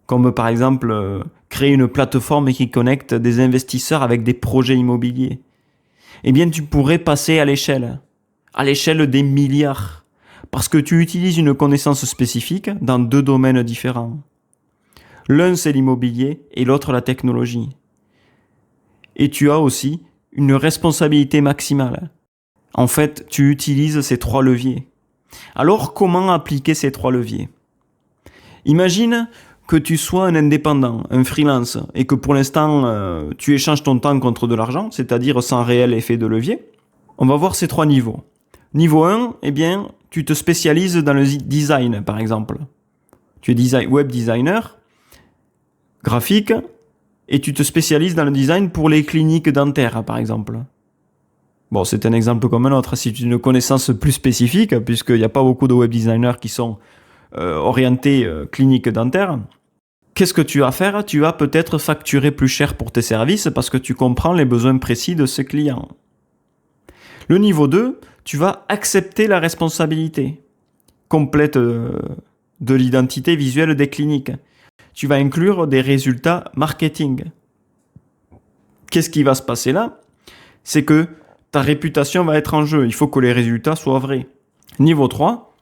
comme par exemple créer une plateforme qui connecte des investisseurs avec des projets immobiliers. Eh bien, tu pourrais passer à l'échelle des milliards, parce que tu utilises une connaissance spécifique dans 2 domaines différents. L'un, c'est l'immobilier et l'autre, la technologie. Et tu as aussi une responsabilité maximale. En fait, tu utilises ces 3 leviers. Alors, comment appliquer ces 3 leviers? Imagine que tu sois un indépendant, un freelance, et que pour l'instant, tu échanges ton temps contre de l'argent, c'est-à-dire sans réel effet de levier. On va voir ces 3 niveaux. Niveau 1, eh bien, tu te spécialises dans le design, par exemple. Tu es web designer, graphique, et tu te spécialises dans le design pour les cliniques dentaires, par exemple. Bon, c'est un exemple comme un autre. Si tu as une connaissance plus spécifique, puisqu'il n'y a pas beaucoup de web designers qui sont orientés clinique dentaire, qu'est-ce que tu vas faire? Tu vas peut-être facturer plus cher pour tes services parce que tu comprends les besoins précis de ce client. Le niveau 2, tu vas accepter la responsabilité complète de l'identité visuelle des cliniques. Tu vas inclure des résultats marketing. Qu'est-ce qui va se passer là? C'est que ta réputation va être en jeu. Il faut que les résultats soient vrais. Niveau 3,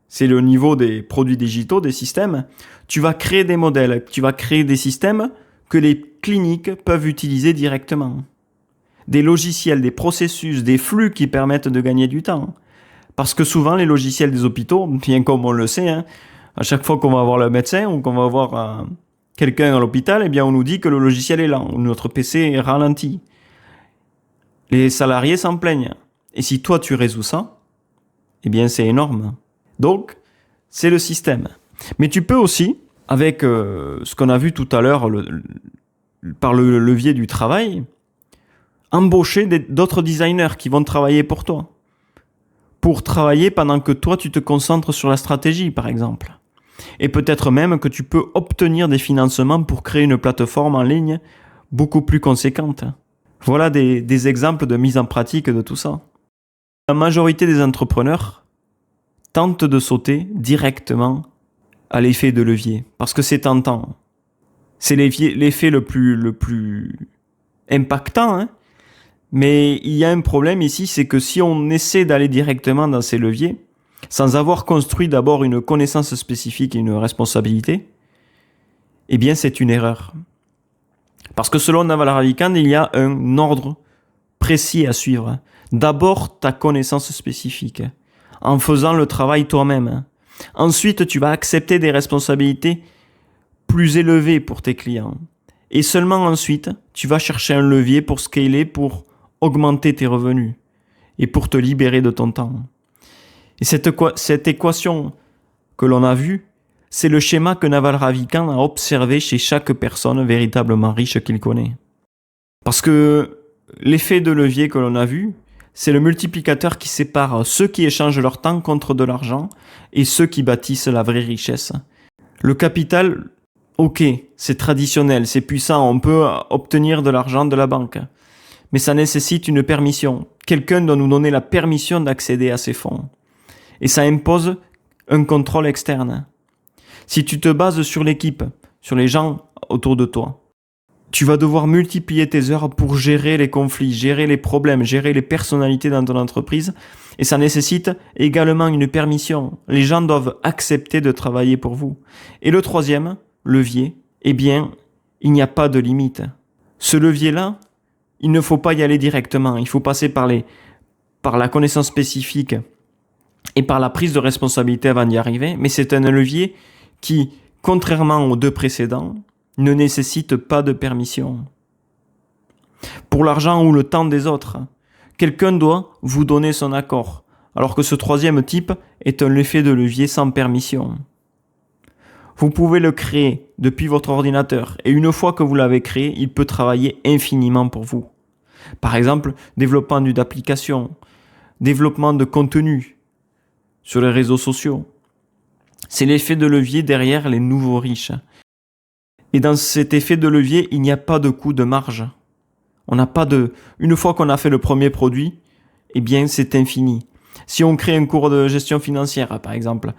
c'est le niveau des produits digitaux, des systèmes. Tu vas créer des modèles, tu vas créer des systèmes que les cliniques peuvent utiliser directement. Des logiciels, des processus, des flux qui permettent de gagner du temps. Parce que souvent, les logiciels des hôpitaux, bien comme on le sait, à chaque fois qu'on va voir le médecin ou qu'on va voir quelqu'un à l'hôpital, eh bien, on nous dit que le logiciel est lent ou notre PC est ralenti. Les salariés s'en plaignent. Et si toi, tu résous ça, eh bien, c'est énorme. Donc, c'est le système. Mais tu peux aussi, avec ce qu'on a vu tout à l'heure par le levier du travail, embaucher d'autres designers qui vont travailler pour toi. Pour travailler pendant que toi, tu te concentres sur la stratégie, par exemple. Et peut-être même que tu peux obtenir des financements pour créer une plateforme en ligne beaucoup plus conséquente. Voilà des exemples de mise en pratique de tout ça. La majorité des entrepreneurs tentent de sauter directement à l'effet de levier, parce que c'est tentant. C'est l'effet le plus impactant, hein. Mais il y a un problème ici, c'est que si on essaie d'aller directement dans ces leviers, sans avoir construit d'abord une connaissance spécifique et une responsabilité, eh bien c'est une erreur. Parce que selon Naval Ravikant, il y a un ordre précis à suivre. D'abord ta connaissance spécifique, en faisant le travail toi-même. Ensuite, tu vas accepter des responsabilités plus élevées pour tes clients. Et seulement ensuite, tu vas chercher un levier pour scaler, pour augmenter tes revenus et pour te libérer de ton temps. Et cette équation que l'on a vue, c'est le schéma que Naval Ravikant a observé chez chaque personne véritablement riche qu'il connaît. Parce que l'effet de levier que l'on a vu, c'est le multiplicateur qui sépare ceux qui échangent leur temps contre de l'argent et ceux qui bâtissent la vraie richesse. Le capital, ok, c'est traditionnel, c'est puissant, on peut obtenir de l'argent de la banque. Mais ça nécessite une permission. Quelqu'un doit nous donner la permission d'accéder à ces fonds. Et ça impose un contrôle externe. Si tu te bases sur l'équipe, sur les gens autour de toi, tu vas devoir multiplier tes heures pour gérer les conflits, gérer les problèmes, gérer les personnalités dans ton entreprise. Et ça nécessite également une permission. Les gens doivent accepter de travailler pour vous. Et le troisième levier, eh bien, il n'y a pas de limite. Ce levier-là, il ne faut pas y aller directement. Il faut passer par la connaissance spécifique et par la prise de responsabilité avant d'y arriver. Mais c'est un levier qui, contrairement aux deux précédents, ne nécessite pas de permission. Pour l'argent ou le temps des autres, quelqu'un doit vous donner son accord, alors que ce troisième type est un effet de levier sans permission. Vous pouvez le créer depuis votre ordinateur et une fois que vous l'avez créé, il peut travailler infiniment pour vous. Par exemple, développement d'applications, développement de contenu sur les réseaux sociaux. C'est l'effet de levier derrière les nouveaux riches. Et dans cet effet de levier, il n'y a pas de coût de marge. Une fois qu'on a fait le premier produit, eh bien, c'est infini. Si on crée un cours de gestion financière, par exemple,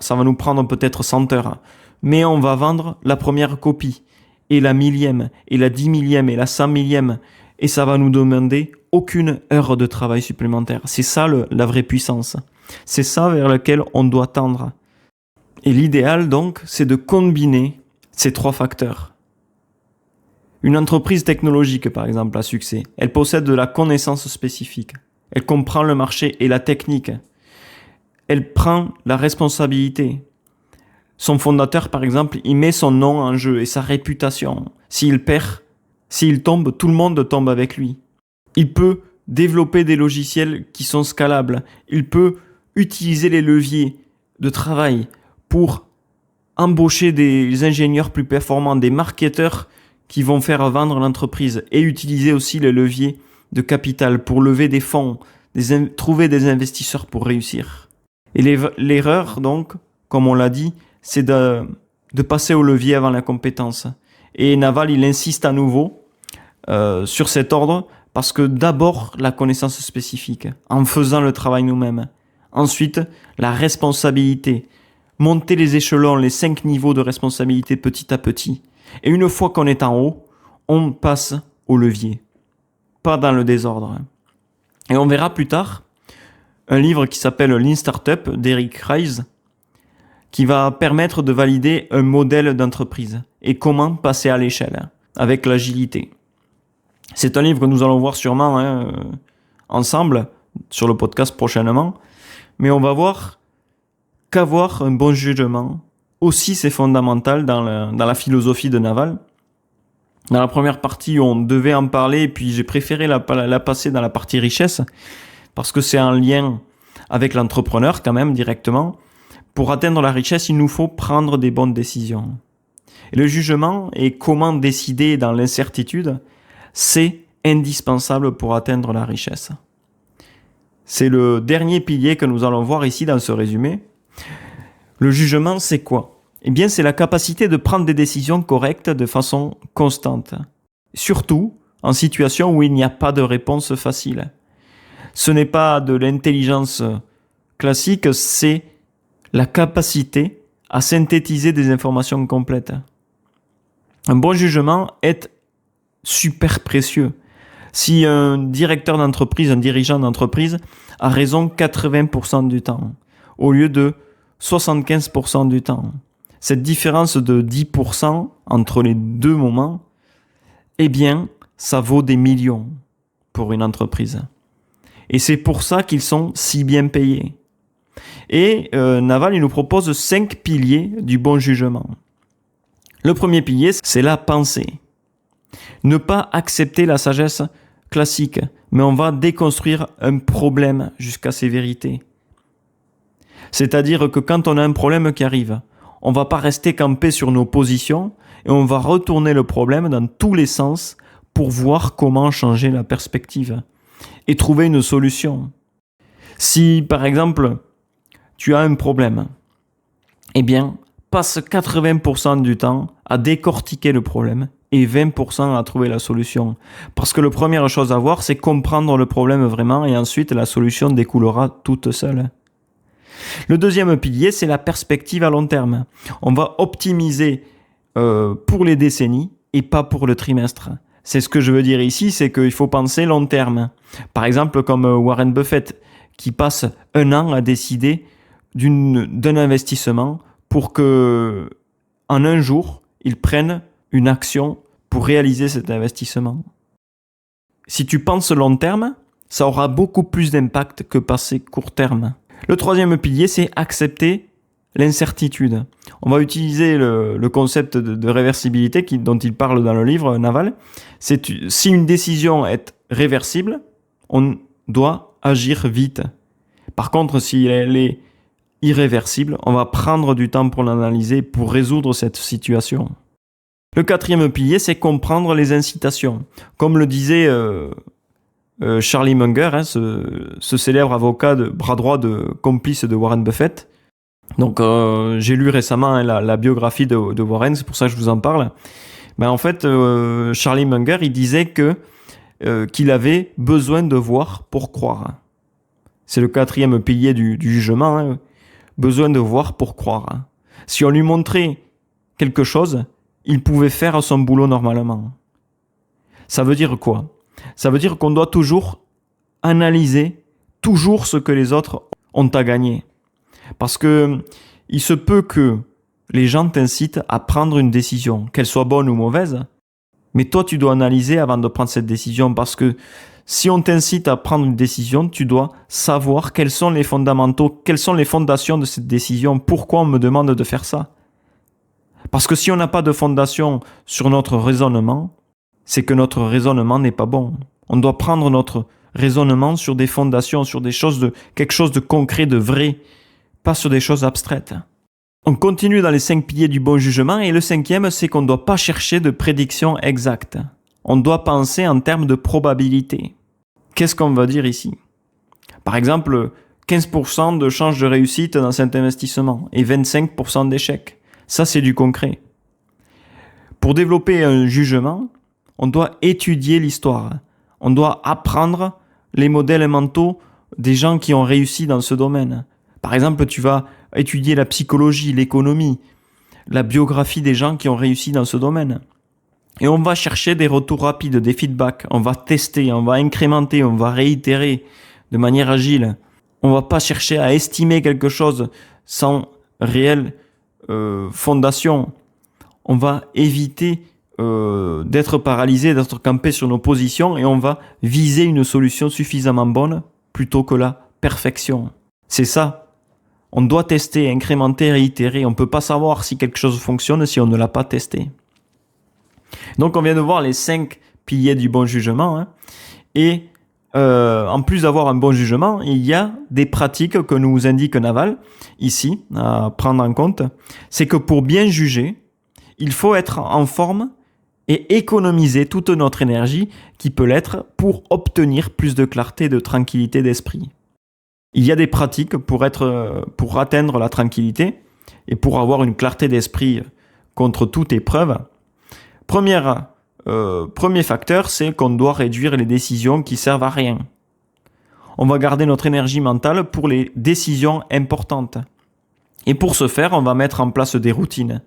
ça va nous prendre peut-être 100 heures. Mais on va vendre la première copie, et la millième, et la 10 millième, et la 100 millième. Et ça va nous demander aucune heure de travail supplémentaire. C'est ça la vraie puissance. C'est ça vers lequel on doit tendre. Et l'idéal, donc, c'est de combiner ces trois facteurs. Une entreprise technologique, par exemple, à succès, elle possède de la connaissance spécifique. Elle comprend le marché et la technique. Elle prend la responsabilité. Son fondateur, par exemple, il met son nom en jeu et sa réputation. S'il perd, s'il tombe, tout le monde tombe avec lui. Il peut développer des logiciels qui sont scalables. Il peut utiliser les leviers de travail pour embaucher des ingénieurs plus performants, des marketeurs qui vont faire vendre l'entreprise et utiliser aussi les leviers de capital pour lever des fonds, trouver des investisseurs pour réussir. Et l'erreur, donc, comme on l'a dit, c'est de passer au levier avant la compétence. Et Naval, il insiste à nouveau sur cet ordre parce que d'abord, la connaissance spécifique, en faisant le travail nous-mêmes. Ensuite, la responsabilité. Monter les échelons, les 5 niveaux de responsabilité petit à petit. Et une fois qu'on est en haut, on passe au levier. Pas dans le désordre. Et on verra plus tard un livre qui s'appelle Lean Startup d'Eric Ries qui va permettre de valider un modèle d'entreprise et comment passer à l'échelle avec l'agilité. C'est un livre que nous allons voir sûrement ensemble sur le podcast prochainement, mais on va voir qu'avoir un bon jugement aussi c'est fondamental dans la philosophie de Naval. Dans la première partie, on devait en parler, et puis j'ai préféré la passer dans la partie richesse, parce que c'est en lien avec l'entrepreneur quand même directement. Pour atteindre la richesse, il nous faut prendre des bonnes décisions. Et le jugement et comment décider dans l'incertitude, c'est indispensable pour atteindre la richesse. C'est le dernier pilier que nous allons voir ici dans ce résumé. Le jugement, c'est quoi? Eh bien, c'est la capacité de prendre des décisions correctes de façon constante. Surtout en situation où il n'y a pas de réponse facile. Ce n'est pas de l'intelligence classique, c'est la capacité à synthétiser des informations complètes. Un bon jugement est super précieux. Si un directeur d'entreprise, un dirigeant d'entreprise a raison 80% du temps, au lieu de 75% du temps, cette différence de 10% entre les deux moments, eh bien, ça vaut des millions pour une entreprise. Et c'est pour ça qu'ils sont si bien payés. Et Naval, il nous propose 5 piliers du bon jugement. Le premier pilier, c'est la pensée. Ne pas accepter la sagesse classique, mais on va déconstruire un problème jusqu'à ses vérités. C'est-à-dire que quand on a un problème qui arrive, on ne va pas rester campé sur nos positions et on va retourner le problème dans tous les sens pour voir comment changer la perspective et trouver une solution. Si, par exemple, tu as un problème, eh bien, passe 80% du temps à décortiquer le problème et 20% à trouver la solution. Parce que la première chose à voir, c'est comprendre le problème vraiment et ensuite la solution découlera toute seule. Le deuxième pilier, c'est la perspective à long terme. On va optimiser pour les décennies et pas pour le trimestre. C'est ce que je veux dire ici, c'est qu'il faut penser long terme. Par exemple, comme Warren Buffett, qui passe 1 an à décider d'un investissement pour que, en 1 jour, il prenne une action pour réaliser cet investissement. Si tu penses long terme, ça aura beaucoup plus d'impact que passer court terme. Le troisième pilier, c'est accepter l'incertitude. On va utiliser le concept de réversibilité dont il parle dans le livre Naval. Si une décision est réversible, on doit agir vite. Par contre, si elle est irréversible, on va prendre du temps pour l'analyser, pour résoudre cette situation. Le quatrième pilier, c'est comprendre les incitations. Comme le disait Charlie Munger, ce célèbre avocat de bras droit complice de Warren Buffett. Donc, j'ai lu récemment la biographie de Warren, c'est pour ça que je vous en parle. En fait, Charlie Munger, il disait qu'il avait besoin de voir pour croire. C'est le quatrième pilier du jugement. Besoin de voir pour croire. Si on lui montrait quelque chose, il pouvait faire son boulot normalement. Ça veut dire quoi? Ça veut dire qu'on doit toujours analyser toujours ce que les autres ont à gagner. Parce que il se peut que les gens t'incitent à prendre une décision, qu'elle soit bonne ou mauvaise, mais toi tu dois analyser avant de prendre cette décision, parce que si on t'incite à prendre une décision, tu dois savoir quels sont les fondamentaux, quelles sont les fondations de cette décision, pourquoi on me demande de faire ça. Parce que si on n'a pas de fondation sur notre raisonnement, c'est que notre raisonnement n'est pas bon. On doit prendre notre raisonnement sur des fondations, sur quelque chose de concret, de vrai, pas sur des choses abstraites. On continue dans les 5 piliers du bon jugement et le 5e, c'est qu'on ne doit pas chercher de prédiction exacte. On doit penser en termes de probabilité. Qu'est-ce qu'on va dire ici? Par exemple, 15% de chances de réussite dans cet investissement et 25% d'échecs. Ça, c'est du concret. Pour développer un jugement, on doit étudier l'histoire. On doit apprendre les modèles mentaux des gens qui ont réussi dans ce domaine. Par exemple, tu vas étudier la psychologie, l'économie, la biographie des gens qui ont réussi dans ce domaine. Et on va chercher des retours rapides, des feedbacks. On va tester, on va incrémenter, on va réitérer de manière agile. On va pas chercher à estimer quelque chose sans réelle fondation. On va éviter d'être paralysé, d'être campé sur nos positions et on va viser une solution suffisamment bonne plutôt que la perfection. C'est ça. On doit tester, incrémenter, réitérer. On ne peut pas savoir si quelque chose fonctionne si on ne l'a pas testé. Donc on vient de voir les 5 piliers du bon jugement. Et en plus d'avoir un bon jugement, il y a des pratiques que nous indique Naval, ici, à prendre en compte. C'est que pour bien juger, il faut être en forme et économiser toute notre énergie qui peut l'être pour obtenir plus de clarté et de tranquillité d'esprit. Il y a des pratiques pour atteindre la tranquillité et pour avoir une clarté d'esprit contre toute épreuve. Premier facteur, c'est qu'on doit réduire les décisions qui servent à rien. On va garder notre énergie mentale pour les décisions importantes. Et pour ce faire, on va mettre en place des routines.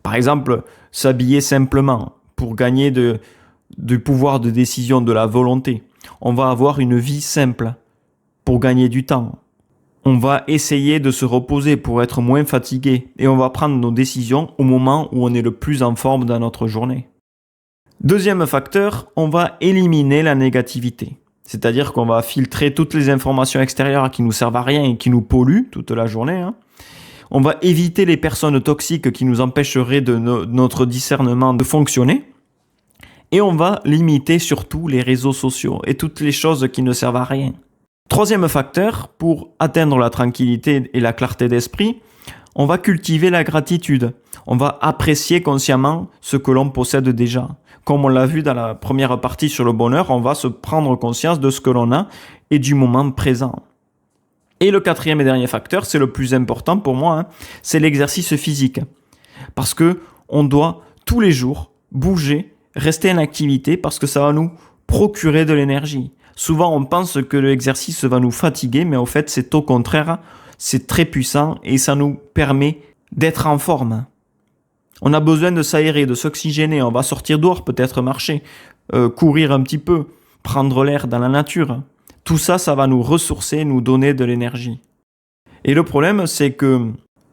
Par exemple, s'habiller simplement pour gagner du pouvoir de décision, de la volonté. On va avoir une vie simple pour gagner du temps. On va essayer de se reposer pour être moins fatigué et on va prendre nos décisions au moment où on est le plus en forme dans notre journée. Deuxième facteur, on va éliminer la négativité. C'est-à-dire qu'on va filtrer toutes les informations extérieures qui nous servent à rien et qui nous polluent toute la journée. On va éviter les personnes toxiques qui nous empêcheraient de notre discernement de fonctionner. Et on va limiter surtout les réseaux sociaux et toutes les choses qui ne servent à rien. Troisième facteur, pour atteindre la tranquillité et la clarté d'esprit, on va cultiver la gratitude. On va apprécier consciemment ce que l'on possède déjà. Comme on l'a vu dans la première partie sur le bonheur, on va se prendre conscience de ce que l'on a et du moment présent. Et le quatrième et dernier facteur, c'est le plus important pour moi, c'est l'exercice physique. Parce que on doit tous les jours bouger, rester en activité parce que ça va nous procurer de l'énergie. Souvent, on pense que l'exercice va nous fatiguer, mais au fait, c'est au contraire, c'est très puissant et ça nous permet d'être en forme. On a besoin de s'aérer, de s'oxygéner, on va sortir dehors, peut-être marcher, courir un petit peu, prendre l'air dans la nature. Tout ça, ça va nous ressourcer, nous donner de l'énergie. Et le problème, c'est que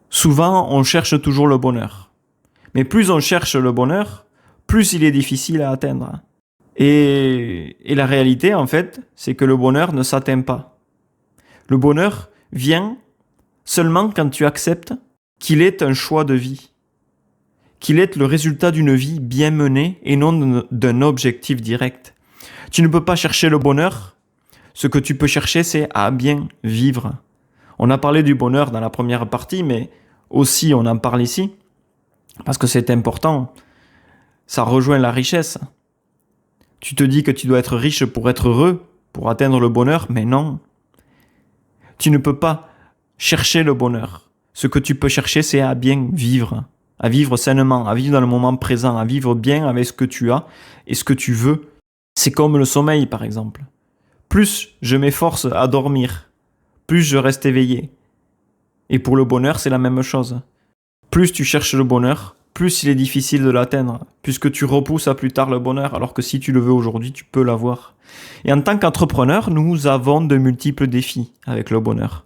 souvent, on cherche toujours le bonheur. Mais plus on cherche le bonheur, plus il est difficile à atteindre. Et la réalité, en fait, c'est que le bonheur ne s'atteint pas. Le bonheur vient seulement quand tu acceptes qu'il est un choix de vie, qu'il est le résultat d'une vie bien menée et non d'un objectif direct. Tu ne peux pas chercher le bonheur. Ce que tu peux chercher, c'est à bien vivre. On a parlé du bonheur dans la première partie, mais aussi on en parle ici, parce que c'est important. Ça rejoint la richesse. Tu te dis que tu dois être riche pour être heureux, pour atteindre le bonheur, mais non. Tu ne peux pas chercher le bonheur. Ce que tu peux chercher, c'est à bien vivre, à vivre sainement, à vivre dans le moment présent, à vivre bien avec ce que tu as et ce que tu veux. C'est comme le sommeil, par exemple. Plus je m'efforce à dormir, plus je reste éveillé. Et pour le bonheur, c'est la même chose. Plus tu cherches le bonheur, plus il est difficile de l'atteindre, puisque tu repousses à plus tard le bonheur, alors que si tu le veux aujourd'hui, tu peux l'avoir. Et en tant qu'entrepreneur, nous avons de multiples défis avec le bonheur.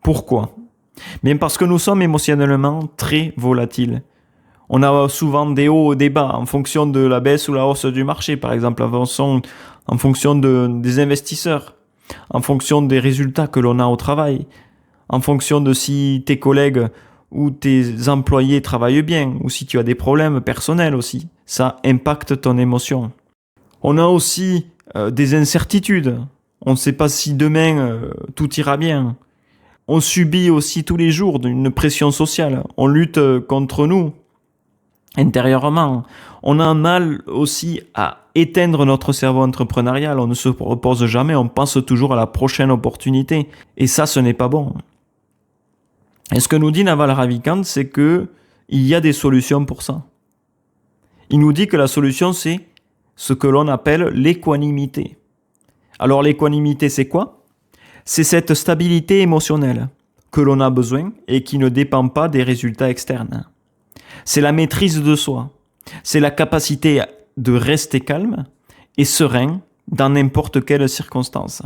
Pourquoi ? Bien parce que nous sommes émotionnellement très volatiles. On a souvent des hauts et des bas en fonction de la baisse ou la hausse du marché, par exemple, en fonction des investisseurs, en fonction des résultats que l'on a au travail, en fonction de si tes collègues ou tes employés travaillent bien, ou si tu as des problèmes personnels aussi. Ça impacte ton émotion. On a aussi des incertitudes. On ne sait pas si demain tout ira bien. On subit aussi tous les jours une pression sociale. On lutte contre nous intérieurement. On a un mal aussi à éteindre notre cerveau entrepreneurial. On ne se repose jamais, on pense toujours à la prochaine opportunité. Et ça, ce n'est pas bon. Et ce que nous dit Naval Ravikant, c'est que il y a des solutions pour ça. Il nous dit que la solution, c'est ce que l'on appelle l'équanimité. Alors l'équanimité, c'est quoi ? C'est cette stabilité émotionnelle que l'on a besoin et qui ne dépend pas des résultats externes. C'est la maîtrise de soi. C'est la capacité de rester calme et serein dans n'importe quelle circonstance.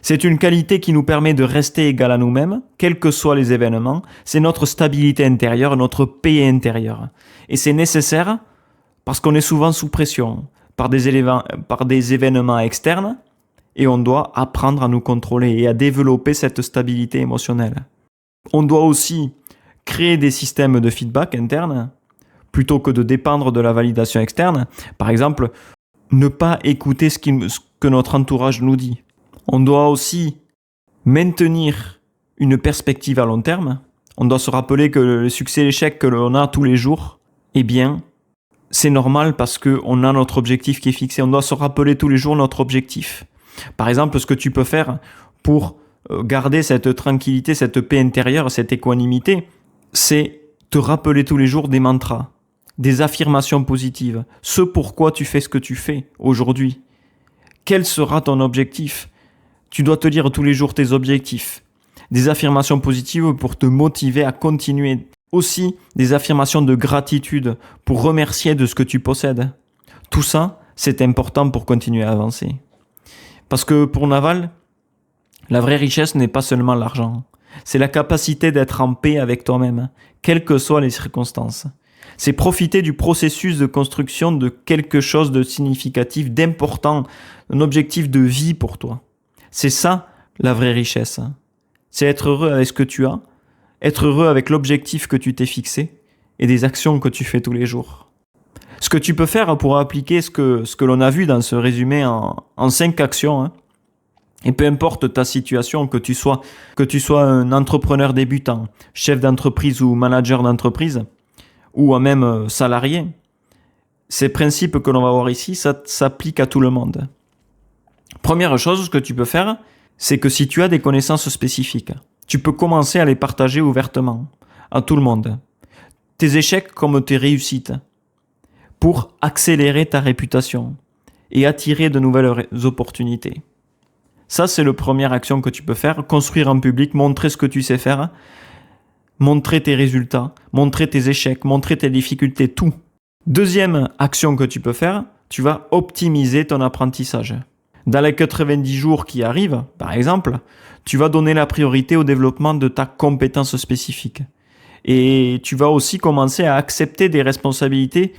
C'est une qualité qui nous permet de rester égal à nous-mêmes, quels que soient les événements. C'est notre stabilité intérieure, notre paix intérieure. Et c'est nécessaire parce qu'on est souvent sous pression par des événements externes et on doit apprendre à nous contrôler et à développer cette stabilité émotionnelle. On doit aussi créer des systèmes de feedback interne plutôt que de dépendre de la validation externe. Par exemple, ne pas écouter ce que notre entourage nous dit. On doit aussi maintenir une perspective à long terme. On doit se rappeler que le succès et l'échec que l'on a tous les jours, eh bien, c'est normal parce qu'on a notre objectif qui est fixé. On doit se rappeler tous les jours notre objectif. Par exemple, ce que tu peux faire pour garder cette tranquillité, cette paix intérieure, cette équanimité, c'est te rappeler tous les jours des mantras, des affirmations positives, ce pourquoi tu fais ce que tu fais aujourd'hui. Quel sera ton objectif? Tu dois te dire tous les jours tes objectifs. Des affirmations positives pour te motiver à continuer. Aussi, des affirmations de gratitude pour remercier de ce que tu possèdes. Tout ça, c'est important pour continuer à avancer. Parce que pour Naval, la vraie richesse n'est pas seulement l'argent. C'est la capacité d'être en paix avec toi-même, quelles que soient les circonstances. C'est profiter du processus de construction de quelque chose de significatif, d'important, un objectif de vie pour toi. C'est ça, la vraie richesse. C'est être heureux avec ce que tu as, être heureux avec l'objectif que tu t'es fixé et des actions que tu fais tous les jours. Ce que tu peux faire pour appliquer ce que l'on a vu dans ce résumé en 5 actions, et peu importe ta situation, que tu sois un entrepreneur débutant, chef d'entreprise ou manager d'entreprise, ou même salarié, ces principes que l'on va voir ici, ça s'applique à tout le monde. Première chose que tu peux faire, c'est que si tu as des connaissances spécifiques, tu peux commencer à les partager ouvertement à tout le monde. Tes échecs comme tes réussites, pour accélérer ta réputation et attirer de nouvelles opportunités. Ça, c'est la première action que tu peux faire, construire en public, montrer ce que tu sais faire, montrer tes résultats, montrer tes échecs, montrer tes difficultés, tout. Deuxième action que tu peux faire, tu vas optimiser ton apprentissage. Dans les 90 jours qui arrivent, par exemple, tu vas donner la priorité au développement de ta compétence spécifique. Et tu vas aussi commencer à accepter des responsabilités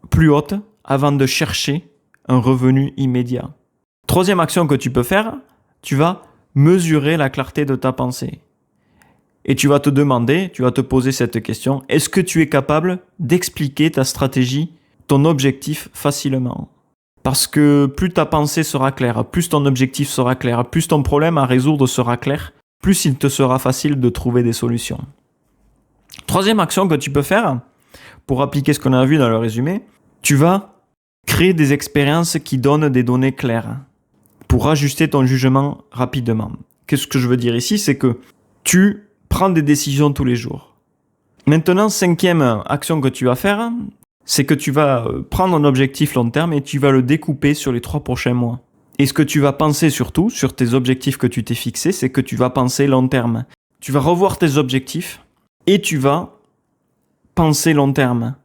plus hautes avant de chercher un revenu immédiat. Troisième action que tu peux faire, tu vas mesurer la clarté de ta pensée. Et tu vas te demander, tu vas te poser cette question, est-ce que tu es capable d'expliquer ta stratégie, ton objectif facilement? Parce que plus ta pensée sera claire, plus ton objectif sera clair, plus ton problème à résoudre sera clair, plus il te sera facile de trouver des solutions. Troisième action que tu peux faire, pour appliquer ce qu'on a vu dans le résumé, tu vas créer des expériences qui donnent des données claires pour ajuster ton jugement rapidement. Qu'est-ce que je veux dire ici? C'est que tu prends des décisions tous les jours. Maintenant, cinquième action que tu vas faire, c'est que tu vas prendre un objectif long terme et tu vas le découper sur les 3 prochains mois. Et ce que tu vas penser surtout, sur tes objectifs que tu t'es fixés, c'est que tu vas penser long terme. Tu vas revoir tes objectifs et tu vas penser long terme.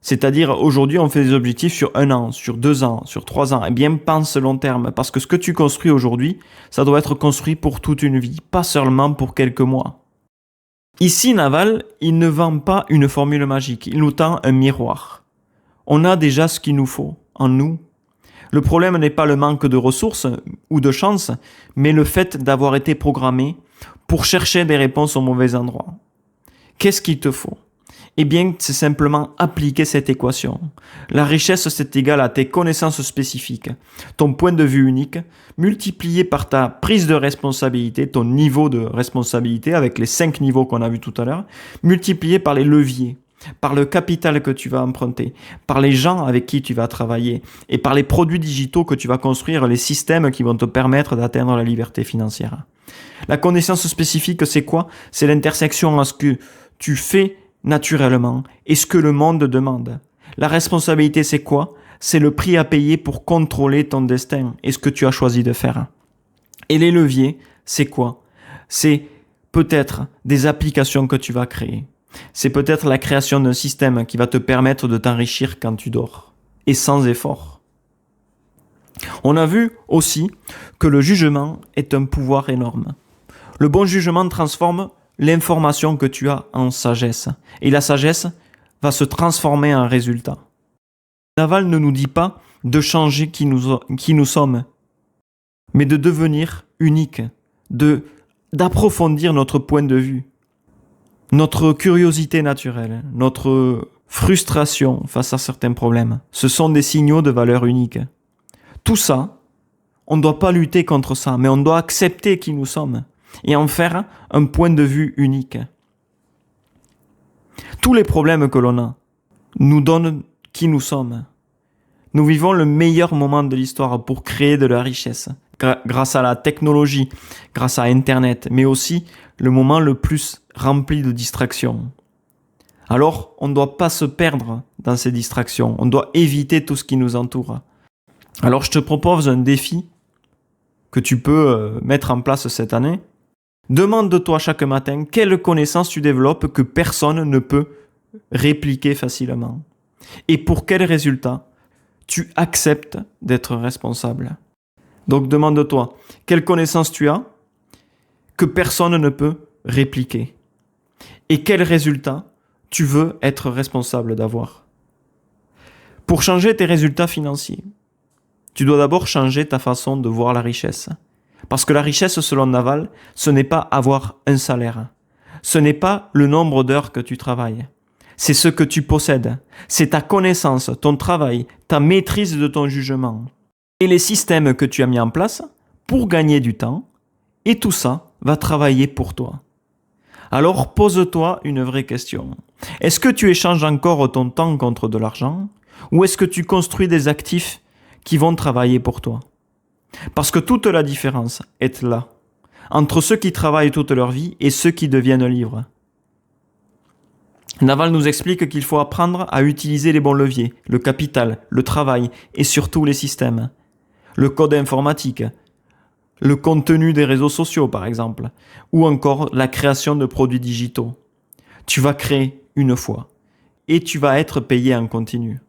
C'est-à-dire, aujourd'hui, on fait des objectifs sur 1 an, sur 2 ans, sur 3 ans. Eh bien, pense long terme. Parce que ce que tu construis aujourd'hui, ça doit être construit pour toute une vie, pas seulement pour quelques mois. Ici, Naval, il ne vend pas une formule magique. Il nous tend un miroir. On a déjà ce qu'il nous faut, en nous. Le problème n'est pas le manque de ressources ou de chance, mais le fait d'avoir été programmé pour chercher des réponses au mauvais endroit. Qu'est-ce qu'il te faut? Eh bien, c'est simplement appliquer cette équation. La richesse, c'est égal à tes connaissances spécifiques, ton point de vue unique, multiplié par ta prise de responsabilité, ton niveau de responsabilité avec les 5 niveaux qu'on a vus tout à l'heure, multiplié par les leviers, par le capital que tu vas emprunter, par les gens avec qui tu vas travailler et par les produits digitaux que tu vas construire, les systèmes qui vont te permettre d'atteindre la liberté financière. La connaissance spécifique, c'est quoi? C'est l'intersection à ce que tu fais naturellement et ce que le monde demande. La responsabilité, c'est quoi? C'est le prix à payer pour contrôler ton destin et ce que tu as choisi de faire. Et les leviers, c'est quoi? C'est peut-être des applications que tu vas créer. C'est peut-être la création d'un système qui va te permettre de t'enrichir quand tu dors et sans effort. On a vu aussi que le jugement est un pouvoir énorme. Le bon jugement transforme l'information que tu as en sagesse. Et la sagesse va se transformer en résultat. Naval ne nous dit pas de changer qui nous sommes, mais de devenir unique, d'approfondir notre point de vue, notre curiosité naturelle, notre frustration face à certains problèmes. Ce sont des signaux de valeur unique. Tout ça, on ne doit pas lutter contre ça, mais on doit accepter qui nous sommes et en faire un point de vue unique. Tous les problèmes que l'on a nous donnent qui nous sommes. Nous vivons le meilleur moment de l'histoire pour créer de la richesse, grâce à la technologie, grâce à Internet, mais aussi le moment le plus rempli de distractions. Alors, on ne doit pas se perdre dans ces distractions, on doit éviter tout ce qui nous entoure. Alors, je te propose un défi que tu peux mettre en place cette année. Demande-toi chaque matin quelles connaissances tu développes que personne ne peut répliquer facilement. Et pour quels résultats tu acceptes d'être responsable. Donc demande-toi quelles connaissances tu as que personne ne peut répliquer. Et quels résultats tu veux être responsable d'avoir. Pour changer tes résultats financiers, tu dois d'abord changer ta façon de voir la richesse. Parce que la richesse, selon Naval, ce n'est pas avoir un salaire. Ce n'est pas le nombre d'heures que tu travailles. C'est ce que tu possèdes. C'est ta connaissance, ton travail, ta maîtrise de ton jugement. Et les systèmes que tu as mis en place pour gagner du temps. Et tout ça va travailler pour toi. Alors pose-toi une vraie question. Est-ce que tu échanges encore ton temps contre de l'argent? Ou est-ce que tu construis des actifs qui vont travailler pour toi? Parce que toute la différence est là, entre ceux qui travaillent toute leur vie et ceux qui deviennent libres. Naval nous explique qu'il faut apprendre à utiliser les bons leviers, le capital, le travail et surtout les systèmes. Le code informatique, le contenu des réseaux sociaux par exemple, ou encore la création de produits digitaux. Tu vas créer une fois et tu vas être payé en continu.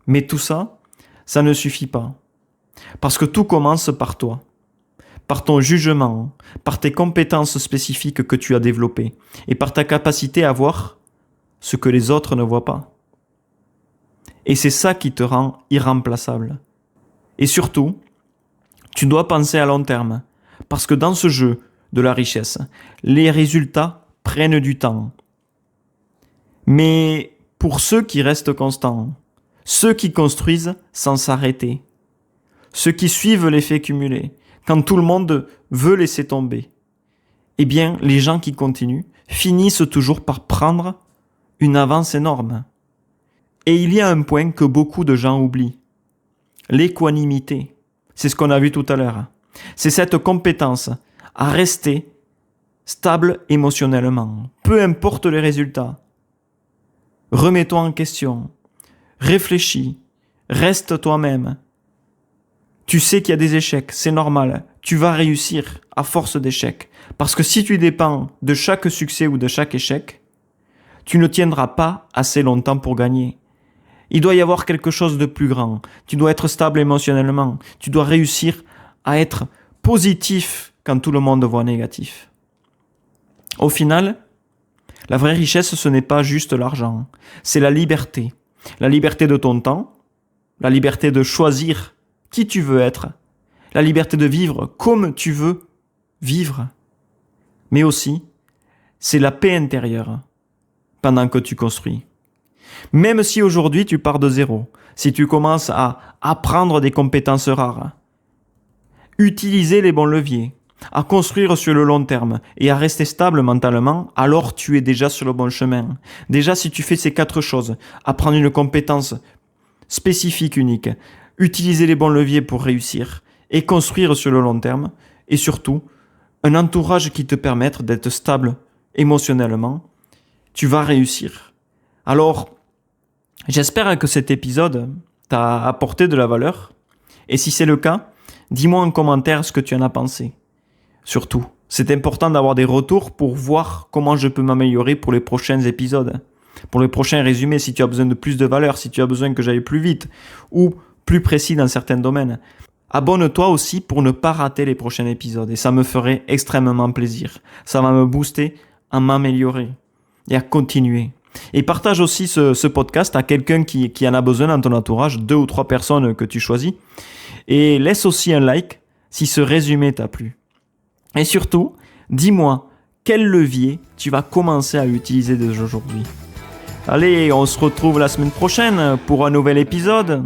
Mais tout ça, ça ne suffit pas. Parce que tout commence par toi, par ton jugement, par tes compétences spécifiques que tu as développées et par ta capacité à voir ce que les autres ne voient pas. Et c'est ça qui te rend irremplaçable. Et surtout, tu dois penser à long terme, parce que dans ce jeu de la richesse, les résultats prennent du temps. Mais pour ceux qui restent constants, ceux qui construisent sans s'arrêter, ceux qui suivent l'effet cumulé, quand tout le monde veut laisser tomber, eh bien, les gens qui continuent finissent toujours par prendre une avance énorme. Et il y a un point que beaucoup de gens oublient. L'équanimité. C'est ce qu'on a vu tout à l'heure. C'est cette compétence à rester stable émotionnellement, peu importe les résultats. Remets-toi en question. Réfléchis. Reste toi-même. Tu sais qu'il y a des échecs, c'est normal. Tu vas réussir à force d'échecs. Parce que si tu dépends de chaque succès ou de chaque échec, tu ne tiendras pas assez longtemps pour gagner. Il doit y avoir quelque chose de plus grand. Tu dois être stable émotionnellement. Tu dois réussir à être positif quand tout le monde voit négatif. Au final, la vraie richesse, ce n'est pas juste l'argent. C'est la liberté. La liberté de ton temps, la liberté de choisir qui tu veux être, la liberté de vivre comme tu veux vivre. Mais aussi, c'est la paix intérieure pendant que tu construis. Même si aujourd'hui tu pars de zéro, si tu commences à apprendre des compétences rares, utiliser les bons leviers, à construire sur le long terme et à rester stable mentalement, alors tu es déjà sur le bon chemin. Déjà, si tu fais ces 4 choses, apprendre une compétence spécifique, unique, utiliser les bons leviers pour réussir et construire sur le long terme, et surtout, un entourage qui te permette d'être stable émotionnellement, tu vas réussir. Alors, j'espère que cet épisode t'a apporté de la valeur. Et si c'est le cas, dis-moi en commentaire ce que tu en as pensé. Surtout, c'est important d'avoir des retours pour voir comment je peux m'améliorer pour les prochains épisodes. Pour les prochains résumés, si tu as besoin de plus de valeur, si tu as besoin que j'aille plus vite ou plus précis dans certains domaines. Abonne-toi aussi pour ne pas rater les prochains épisodes et ça me ferait extrêmement plaisir. Ça va me booster à m'améliorer et à continuer. Et partage aussi ce podcast à quelqu'un qui en a besoin dans ton entourage, 2 ou 3 personnes que tu choisis. Et laisse aussi un like si ce résumé t'a plu. Et surtout, dis-moi quel levier tu vas commencer à utiliser dès aujourd'hui. Allez, on se retrouve la semaine prochaine pour un nouvel épisode.